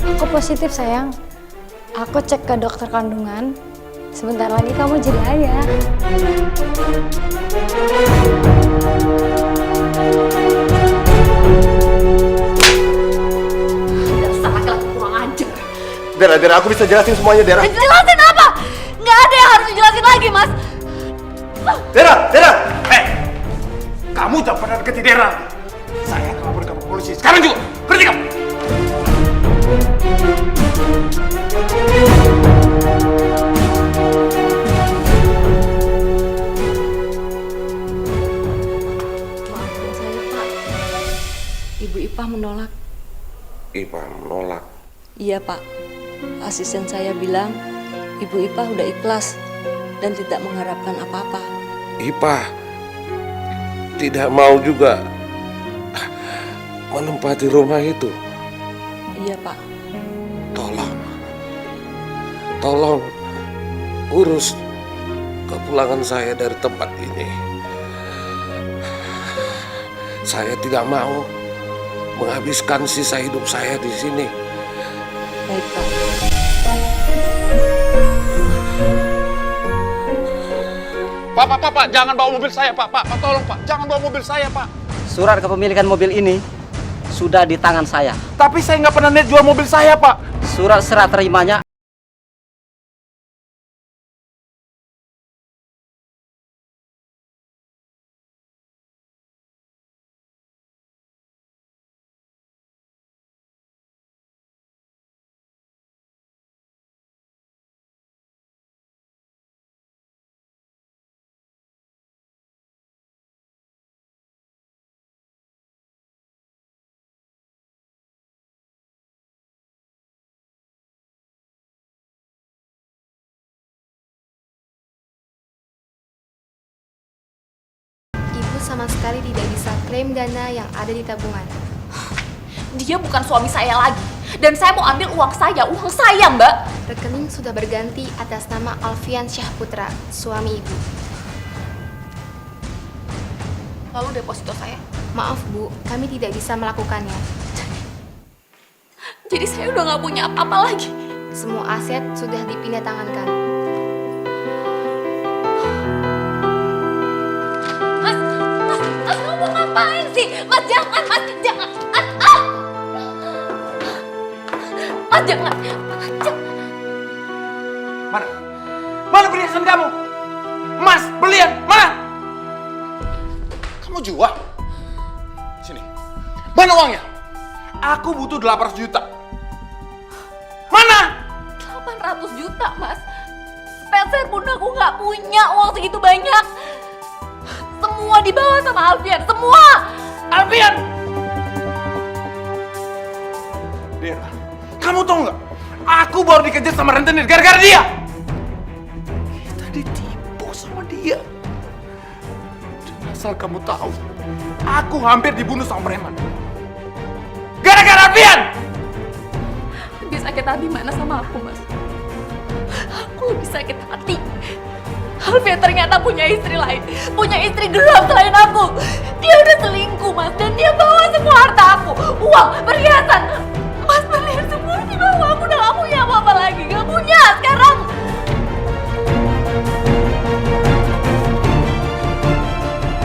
Aku positif sayang. Aku cek ke dokter kandungan. Sebentar lagi kamu jadi ayah. Dasar laki-laki kurang ajar. Dera, aku bisa jelasin semuanya, Dera. Jelasin apa? Nggak ada yang harus dijelasin lagi, Mas. Dera! Kamu jangan pernah deketi Dera. Saya akan lapor kamu ke polisi. Sekarang juga. Berhenti kamu. Maafkan saya Pak. Ibu Ipah menolak. Ipah menolak. Iya Pak. Asisten saya bilang Ibu Ipah udah ikhlas dan tidak mengharapkan apa-apa. Ipah tidak mau juga menempati rumah itu. Iya Pak. Tolong urus kepulangan saya dari tempat ini. Saya tidak mau menghabiskan sisa hidup saya di sini. Baik Pak. Pak, jangan bawa mobil saya, Pak. Pak, tolong, Pak. Jangan bawa mobil saya, Pak. Surat kepemilikan mobil ini sudah di tangan saya. Tapi saya nggak pernah niat jual mobil saya, Pak. Surat serah terimanya sama sekali tidak bisa klaim dana yang ada di tabungan. Dia bukan suami saya lagi. Dan saya mau ambil uang saya, Mbak. Rekening sudah berganti atas nama Alfian Syahputra, suami ibu. Lalu deposito saya. Maaf Bu, kami tidak bisa melakukannya. Jadi saya udah nggak punya apa-apa lagi. Semua aset sudah dipindah tangankan. Mas, kamu mau ngapain sih? Mas, jangan. Mas, jangan. Mas, jangan. Mana perhiasan kamu? Mas, berlian, mana? Kamu jual? Sini. Mana uangnya? Aku butuh 800 juta. Mana? 800 juta, Mas. Sepeser pun aku nggak punya uang segitu banyak. Semua dibawa sama Alfian, semua. Alfian! Dera, kamu tahu nggak? Aku baru dikejar sama rentenir gara-gara dia. Kita ditipu sama dia. Dan asal kamu tahu, aku hampir dibunuh sama preman. Gara-gara Alfian! Lebih sakit hati mana sama aku, Mas? Aku lebih sakit hati. Alfian ternyata punya istri lain. Punya istri gelap selain aku. Dia udah selingkuh, Mas. Dan dia bawa semua harta aku. Uang, perhiasan. Mas, berlian semua dibawa. Aku udah gak punya apa-apa lagi. Gak punya sekarang.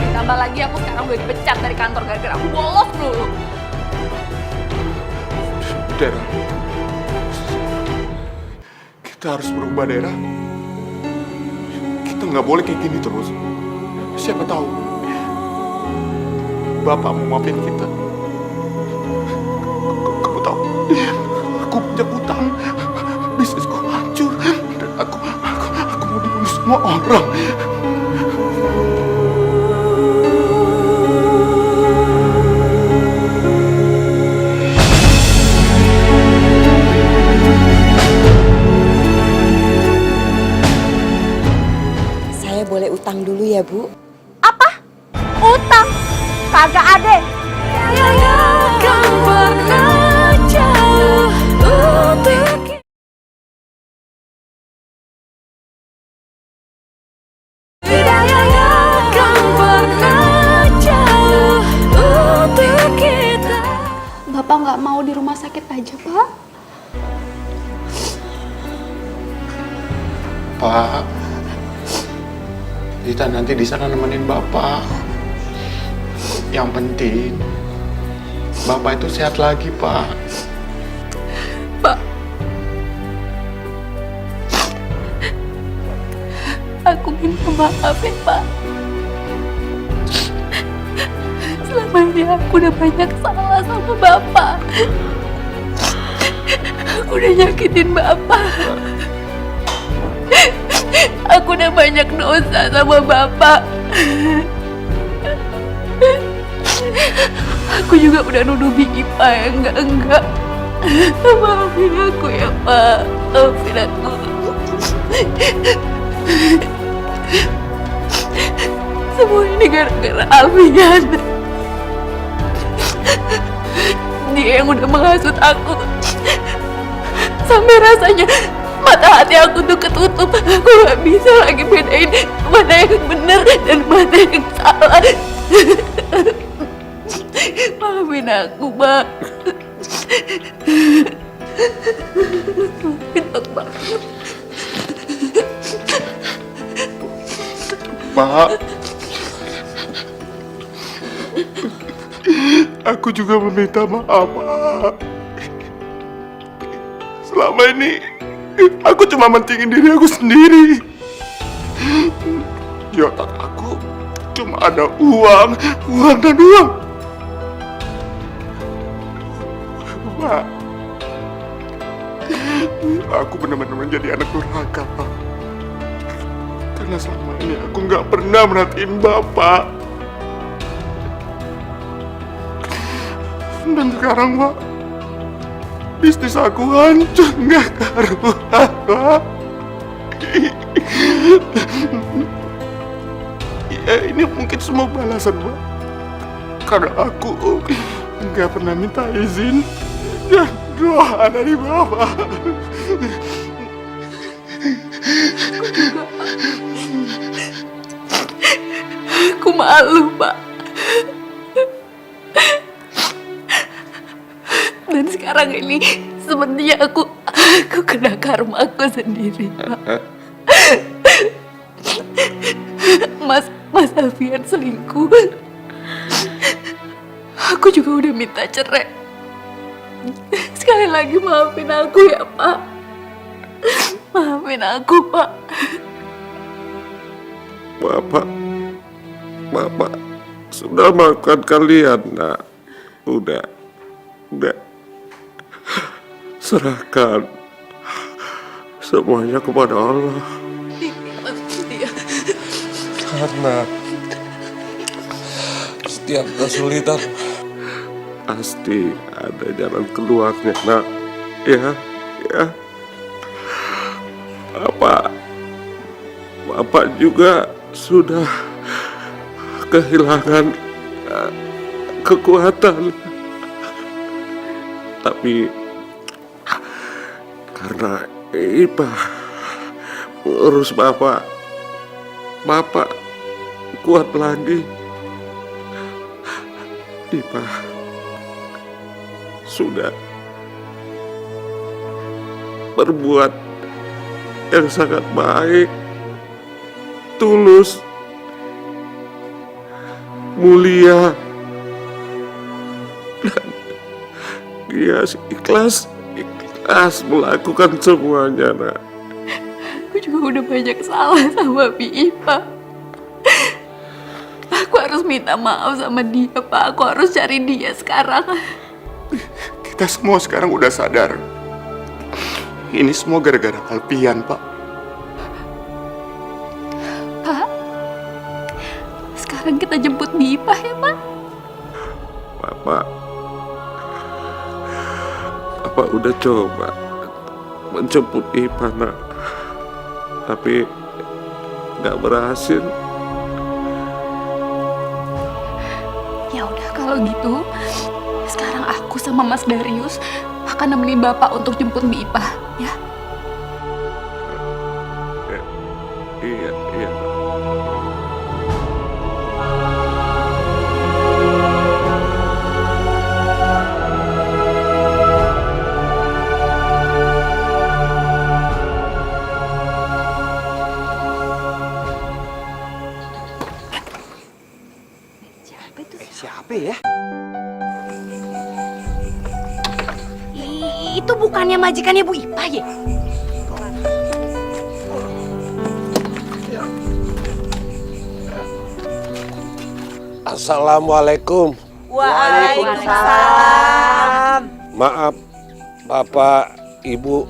Ditambah lagi aku sekarang udah dipecat dari kantor gara-gara aku bolos dulu. Dera, kita harus berubah, Dera. Kita nggak boleh kayak gini terus. Siapa tahu Bapak mau maafin kita. Kamu tahu, aku punya utang, bisnisku hancur, dan aku mau dibunuh semua orang. Boleh utang dulu ya, Bu? Apa? Utang? Kagak ada. Bapak nggak mau di rumah sakit aja, Pak? Pak, kita nanti di sana nemenin Bapak. Yang penting, Bapak itu sehat lagi, Pak. Pak, aku minta maaf ya, Pak. Selama ini aku udah banyak salah sama Bapak. Aku udah nyakitin Bapak. Aku udah banyak dosa sama Bapak. Aku juga udah nuduh Ipa yang enggak. Maafin aku ya, Pak. Maafin aku. Semua ini gara-gara Alfian. Dia yang udah menghasut aku. Sampai rasanya mata hati aku tuh ketutup. Aku gak bisa lagi bedain mana yang benar dan mana yang salah. Maafin aku, Pak. Maafin aku, Pak. Pak, aku juga meminta maaf, Pak. Selama ini aku cuma mentingin diri aku sendiri. Di otak aku cuma ada uang dan uang. Pak, aku benar-benar menjadi anak durhaka, Pak. Karena selama ini aku nggak pernah merhatiin Bapak. Dan sekarang, Pak, bisnis aku hancur nggak karuan, Pak. ini mungkin semua balasan, Pak. Karena aku nggak pernah minta izin dan doa dari Bapak. Aku malu, Pak. Dan sekarang ini sepertinya aku kena karma aku sendiri, Pak. Mas Alfian selingkuh. Aku juga udah minta cerai. Sekali lagi maafin aku ya, Pak. Maafin aku, Pak. Bapak sudah maafkan kalian, nak. Udah. Serahkan semuanya kepada Allah. Karena setiap kesulitan pasti ada jalan keluarnya, nak. Ya. Bapak juga sudah kehilangan kekuatan. Tapi karena Ipa mengurus Bapak kuat lagi. Ipa sudah berbuat yang sangat baik, tulus, mulia, dan dia ikhlas melakukan semuanya, nak. Aku juga udah banyak salah sama Ipa. Aku harus minta maaf sama dia, Pak. Aku harus cari dia sekarang. Kita semua sekarang udah sadar. Ini semua gara-gara Alfian, Pak. Pak, sekarang kita jemput Ipa ya, Pak? Bapak udah coba menjemput Ipa, nak. Tapi nggak berhasil. Ya udah kalau gitu, sekarang aku sama Mas Darius akan nemenin Bapak untuk jemput Ipa, ya? Iya. Siapa ya? Itu bukannya majikannya Bu Ipa ya? Assalamualaikum. Waalaikumsalam. Maaf, Bapak, Ibu.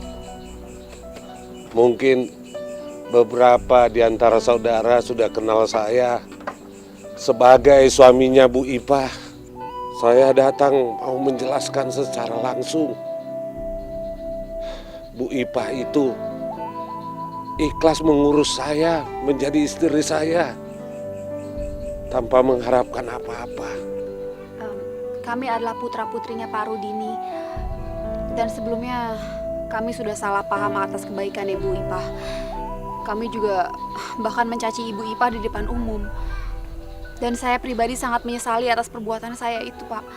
Mungkin beberapa di antara saudara sudah kenal saya sebagai suaminya Bu Ipa. Saya datang mau menjelaskan secara langsung. Bu Ipa itu ikhlas mengurus saya menjadi istri saya tanpa mengharapkan apa-apa. Kami adalah putra-putrinya Pak Rudini. Dan sebelumnya kami sudah salah paham atas kebaikan Ibu Ipa. Kami juga bahkan mencaci Ibu Ipa di depan umum. Dan saya pribadi sangat menyesali atas perbuatan saya itu, Pak.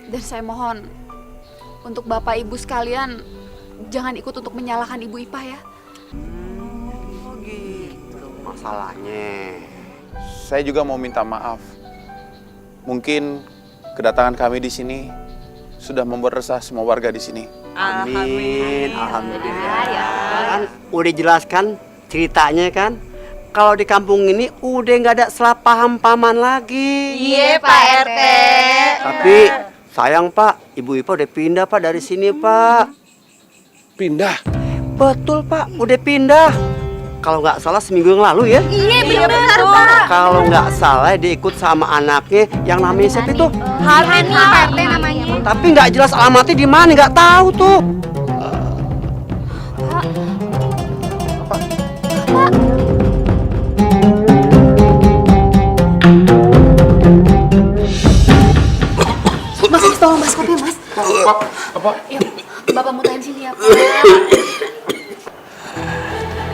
Dan saya mohon untuk Bapak Ibu sekalian jangan ikut untuk menyalahkan Ibu Ipa ya. Oh gitu masalahnya. Saya juga mau minta maaf. Mungkin kedatangan kami di sini sudah membuat resah semua warga di sini. Amin. Alhamdulillah. Kan udah jelaskan ceritanya kan. Kalau di kampung ini udah nggak ada salah paham paman lagi. Iya Pak RT. Tapi sayang Pak, Ibu Ipa udah pindah Pak dari sini Pak. Pindah? Betul Pak, udah pindah. Kalau nggak salah seminggu yang lalu ya. Iya benar Pak. Kalau nggak salah dia ikut sama anaknya yang namanya siapa itu? Hani Pak RT namanya. Tapi nggak jelas alamatnya di mana, nggak tahu tuh. Apa? Ya, Bapak mutain sini ya, Pak.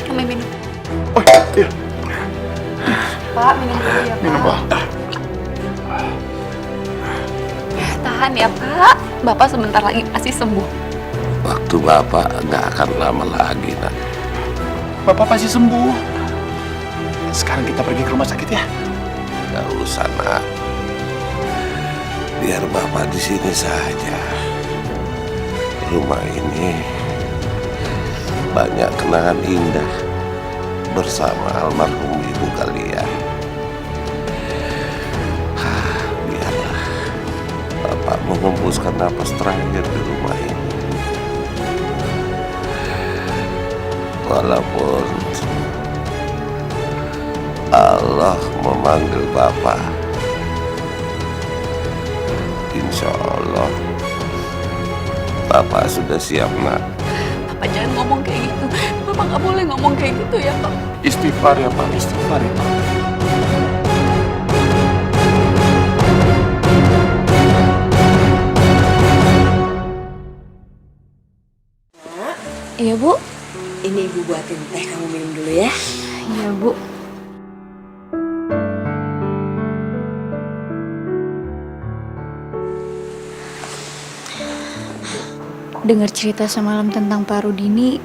Kami minum. Oh, iya. Pak, minum dulu ya, Pak. Minum, Pak. Tahan ya, Pak. Bapak sebentar lagi pasti sembuh. Waktu Bapak nggak akan lama lagi, Nak. Bapak pasti sembuh. Sekarang kita pergi ke rumah sakit ya. Nggak usah, Nak. Biar Bapak di sini saja. Rumah ini banyak kenangan indah bersama almarhum ibu kalian. Biarlah Bapak menghembuskan napas terakhir di rumah ini. Walaupun Allah memanggil Bapak, insya Allah Bapak sudah siap, Nak. Bapak jangan ngomong kayak gitu. Bapak nggak boleh ngomong kayak gitu ya, Pak. Istighfar ya, Pak. Istighfar ya, Pak. Iya, Bu. Ini Ibu buatin teh, kamu minum dulu ya. Iya, Bu. Dengar cerita semalam tentang Pak Rudini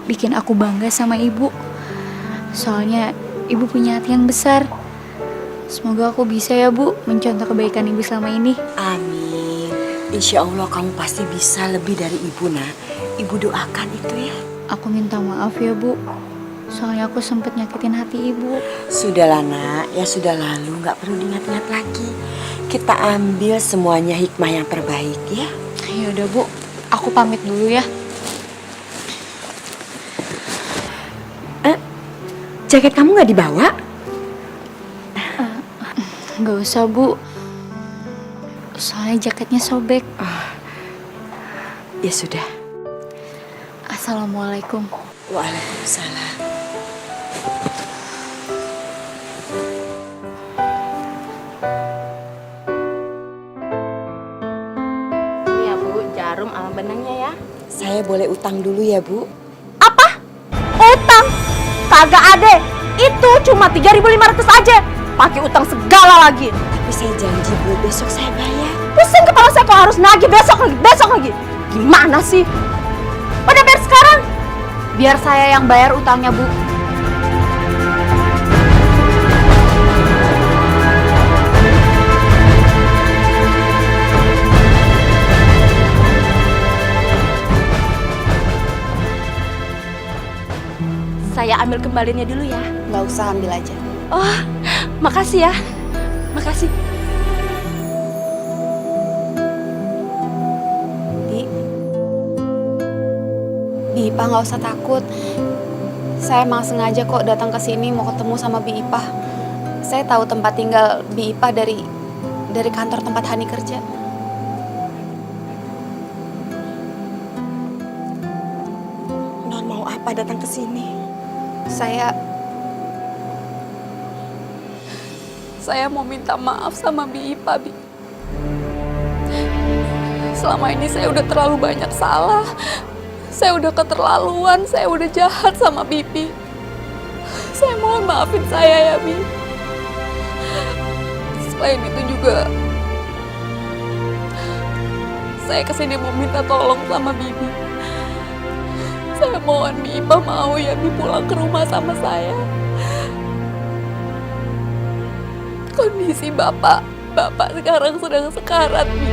bikin aku bangga sama Ibu. Soalnya Ibu punya hati yang besar. Semoga aku bisa ya, Bu, mencontoh kebaikan Ibu selama ini. Amin. Insya Allah kamu pasti bisa lebih dari Ibu, Nak. Ibu doakan itu ya. Aku minta maaf ya, Bu. Soalnya aku sempat nyakitin hati Ibu. Sudahlah, Nak. Ya sudah lalu, nggak perlu diingat-ingat lagi. Kita ambil semuanya hikmah yang terbaik ya. Ya udah, Bu. Aku pamit dulu ya. Jaket kamu nggak dibawa? Nggak usah, Bu. Soalnya jaketnya sobek. Ya sudah. Assalamualaikum. Waalaikumsalam. Ini ya, Bu, jarum sama benangnya ya. Saya boleh utang dulu ya, Bu? Utang? Kagak ada. Itu cuma 3.500 aja. Pakai utang segala lagi. Tapi saya janji, Bu, besok saya bayar. Pusing kepala saya kok harus nagih besok lagi. Gimana sih? Udah bayar sekarang. Biar saya yang bayar utangnya, Bu. Saya ambil kembaliannya dulu ya. Nggak usah, ambil aja. Oh, makasih ya. Makasih. Bi Ipah nggak usah takut. Saya emang sengaja kok datang ke sini mau ketemu sama Bi Ipah. Saya tahu tempat tinggal Bi Ipah dari kantor tempat Hani kerja. Non mau apa datang ke sini? Saya mau minta maaf sama Bi Ipah, Bi. Selama ini saya udah terlalu banyak salah. Saya udah keterlaluan, saya udah jahat sama Bibi. Saya mohon maafin saya ya, Bi. Selain itu juga, saya kesini mau minta tolong sama Bibi. Saya mohon Bi Ipah mau ya Bi pulang ke rumah sama saya. Kondisi Bapak sekarang sedang sekarat, Bi.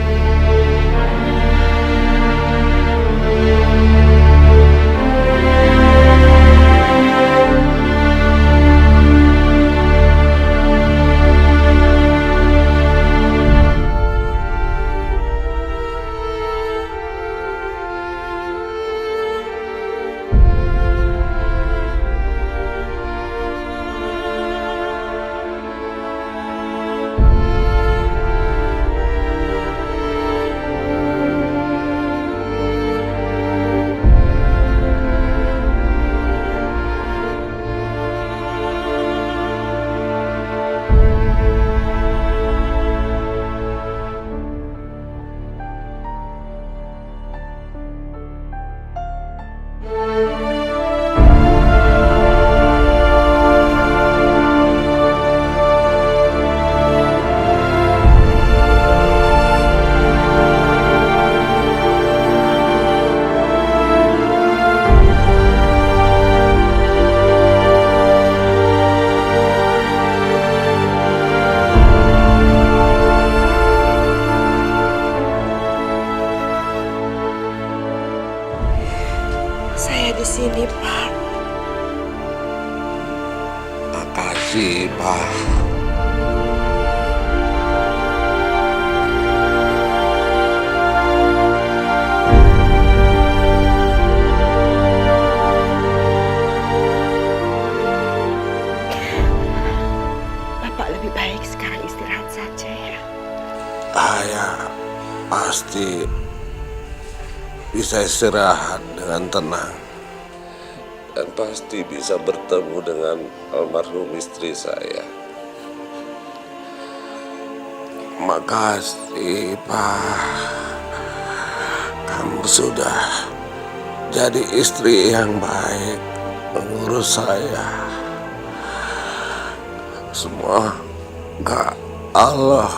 Saya pasti bisa istirahat dengan tenang dan pasti bisa bertemu dengan almarhum istri saya. Makasih, Pak. Kamu sudah jadi istri yang baik mengurus saya. Semoga Allah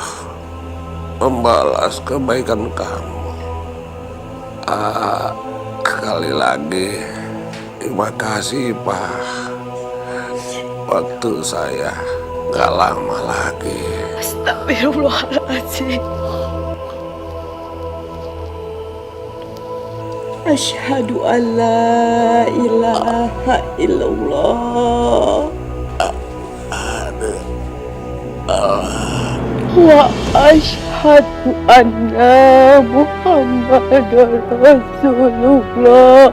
membalas kebaikan kamu. Sekali lagi, terima kasih, Pak. Waktu saya gak lama lagi. Astagfirullahaladzim. Asyhadu an la ilaha illallah wa asyhadu anna Muhammadar Rasulullah.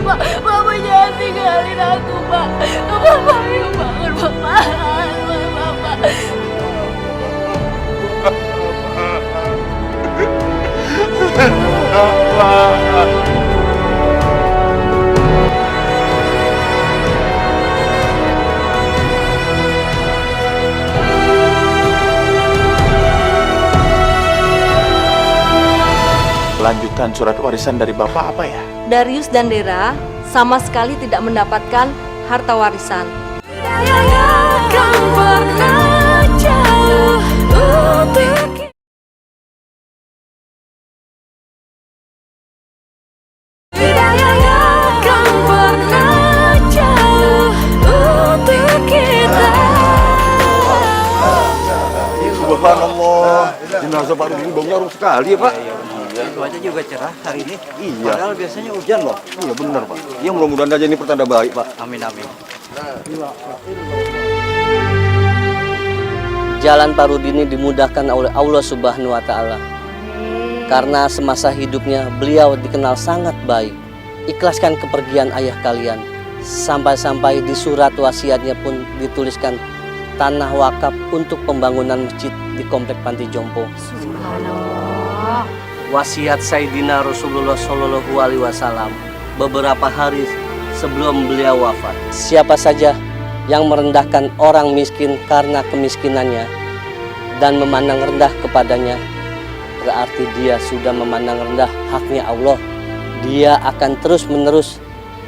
Bapak jangan tinggalin aku, Pak. Bapak, ayo bangun, Bapak. Bapak. Lanjutan surat warisan dari Bapak apa ya? Darius dan Dera sama sekali tidak mendapatkan harta warisan. Subhanallah, jenazah Pak Rudi baunya harum sekali ya Pak. Cuaca juga cerah hari ini. Iya. Padahal biasanya hujan loh. Iya benar Pak. Ya mudah-mudahan aja ini pertanda baik Pak. Amin amin. Jalan Pak Rudini dimudahkan oleh Allah Subhanahu wa Ta'ala. Karena semasa hidupnya beliau dikenal sangat baik. Ikhlaskan kepergian ayah kalian. Sampai-sampai di surat wasiatnya pun dituliskan tanah wakaf untuk pembangunan masjid di komplek Panti Jompo. Subhanallah. Wasiat Sayyidina Rasulullah Shallallahu Alaihi Wasallam beberapa hari sebelum beliau wafat. Siapa saja yang merendahkan orang miskin karena kemiskinannya dan memandang rendah kepadanya, berarti dia sudah memandang rendah haknya Allah. Dia akan terus-menerus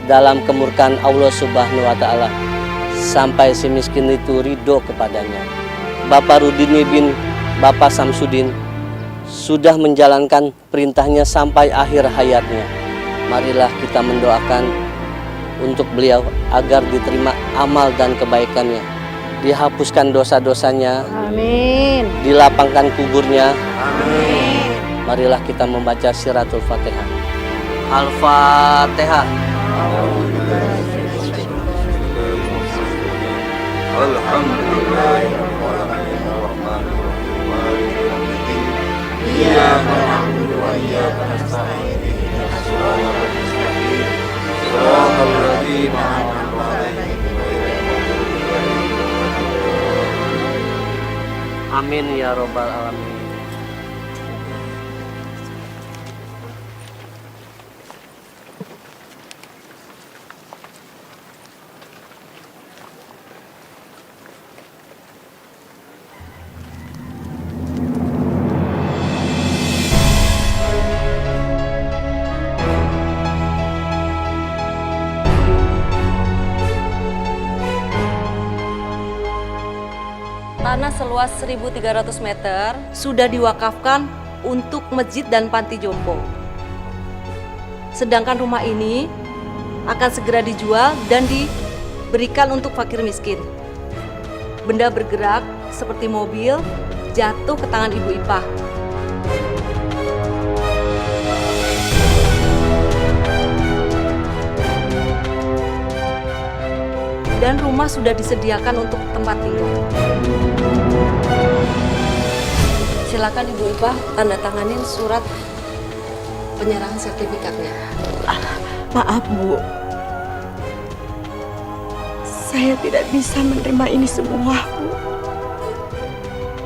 dalam kemurkaan Allah Subhanahu wa Ta'ala sampai si miskin itu ridho kepadanya. Bapak Rudini bin Bapak Samsudin sudah menjalankan perintahnya sampai akhir hayatnya. Marilah kita mendoakan untuk beliau agar diterima amal dan kebaikannya, dihapuskan dosa-dosanya, Amin. dilapangkan kuburnya. Amin. Marilah kita membaca Siratul Fatihah. Al-Fatihah. Amin ya robbal alamin. Tanah seluas 1.300 meter sudah diwakafkan untuk masjid dan panti jompo. Sedangkan rumah ini akan segera dijual dan berikan untuk fakir miskin. Benda bergerak seperti mobil jatuh ke tangan Ibu Ipah. Dan rumah sudah disediakan untuk tempat tinggal. Silakan Ibu Ipah tanda tanganin surat penyerahan sertifikatnya. Maaf, Bu. Saya tidak bisa menerima ini semua, Bu.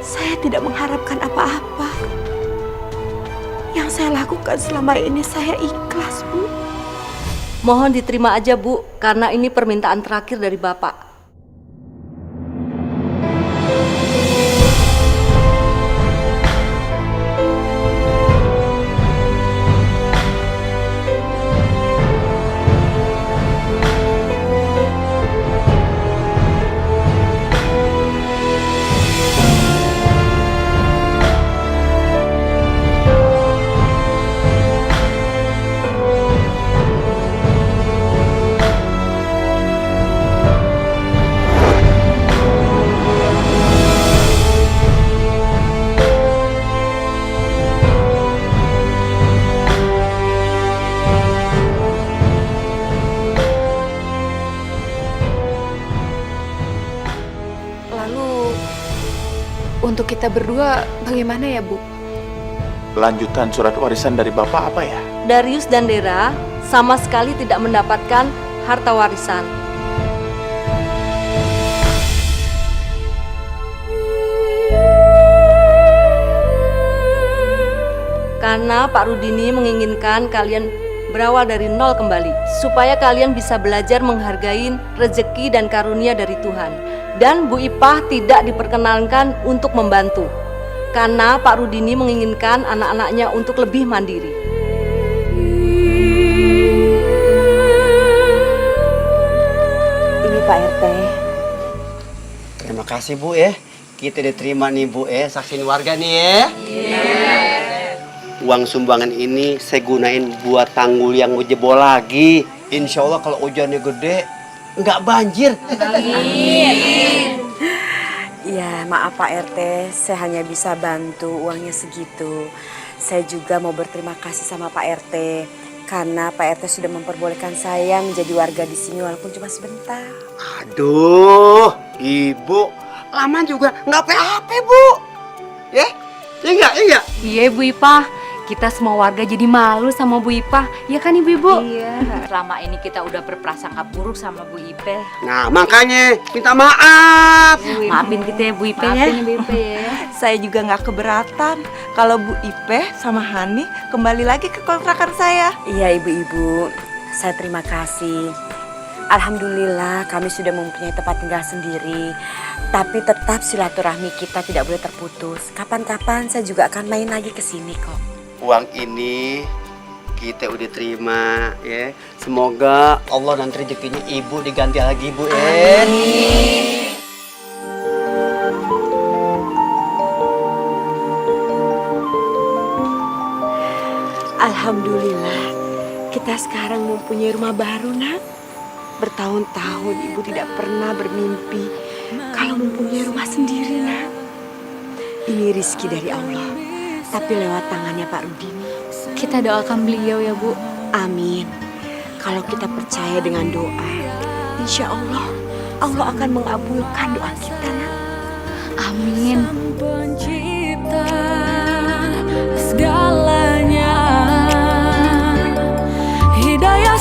Saya tidak mengharapkan apa-apa. Yang saya lakukan selama ini saya ikhlas, Bu. Mohon diterima aja, Bu, karena ini permintaan terakhir dari Bapak. Untuk kita berdua bagaimana ya, Bu? Lanjutan surat warisan dari Bapak apa ya? Darius dan Dera sama sekali tidak mendapatkan harta warisan. Karena Pak Rudini menginginkan kalian berawal dari nol kembali, supaya kalian bisa belajar menghargai rezeki dan karunia dari Tuhan. Dan Bu Ipah tidak diperkenankan untuk membantu, karena Pak Rudini menginginkan anak-anaknya untuk lebih mandiri. Ini Pak RT. Terima kasih Bu ya. Kita diterima nih Bu saksiin warga nih ya. Uang sumbangan ini saya gunain buat tanggul yang mau jebol lagi. Insya Allah kalau hujannya gede nggak banjir. Amin. Ya maaf Pak RT, saya hanya bisa bantu uangnya segitu. Saya juga mau berterima kasih sama Pak RT karena Pak RT sudah memperbolehkan saya menjadi warga di sini walaupun cuma sebentar. Aduh, Ibu lama juga nggak apa-apa Bu. Ya, enggak? Iya Bu Ipah. Kita semua warga jadi malu sama Bu Ipah, ya kan Ibu-Ibu? Iya. Selama ini kita udah berprasangka buruk sama Bu Ipah. Nah makanya minta maaf. Maafin kita ya Bu Ipah ya. Maafin Ibu Ipeh ya. Saya juga nggak keberatan kalau Bu Ipeh sama Hani kembali lagi ke kontrakan saya. Iya ibu-ibu, saya terima kasih. Alhamdulillah kami sudah mempunyai tempat tinggal sendiri. Tapi tetap silaturahmi kita tidak boleh terputus. Kapan-kapan saya juga akan main lagi ke sini kok. Uang ini kita udah terima ya. Semoga Allah nanti rezekinya Ibu diganti lagi Bu ya. Amin. Alhamdulillah kita sekarang mempunyai rumah baru nak. Bertahun-tahun Ibu tidak pernah bermimpi kalau mempunyai rumah sendiri nak. Ini rezeki dari Allah, tapi lewat tangannya Pak Rudini. Kita doakan beliau ya Bu. Amin. Kalau kita percaya dengan doa, insya Allah Allah akan mengabulkan doa kita nak. Amin. Pencipta segalanya, hidayah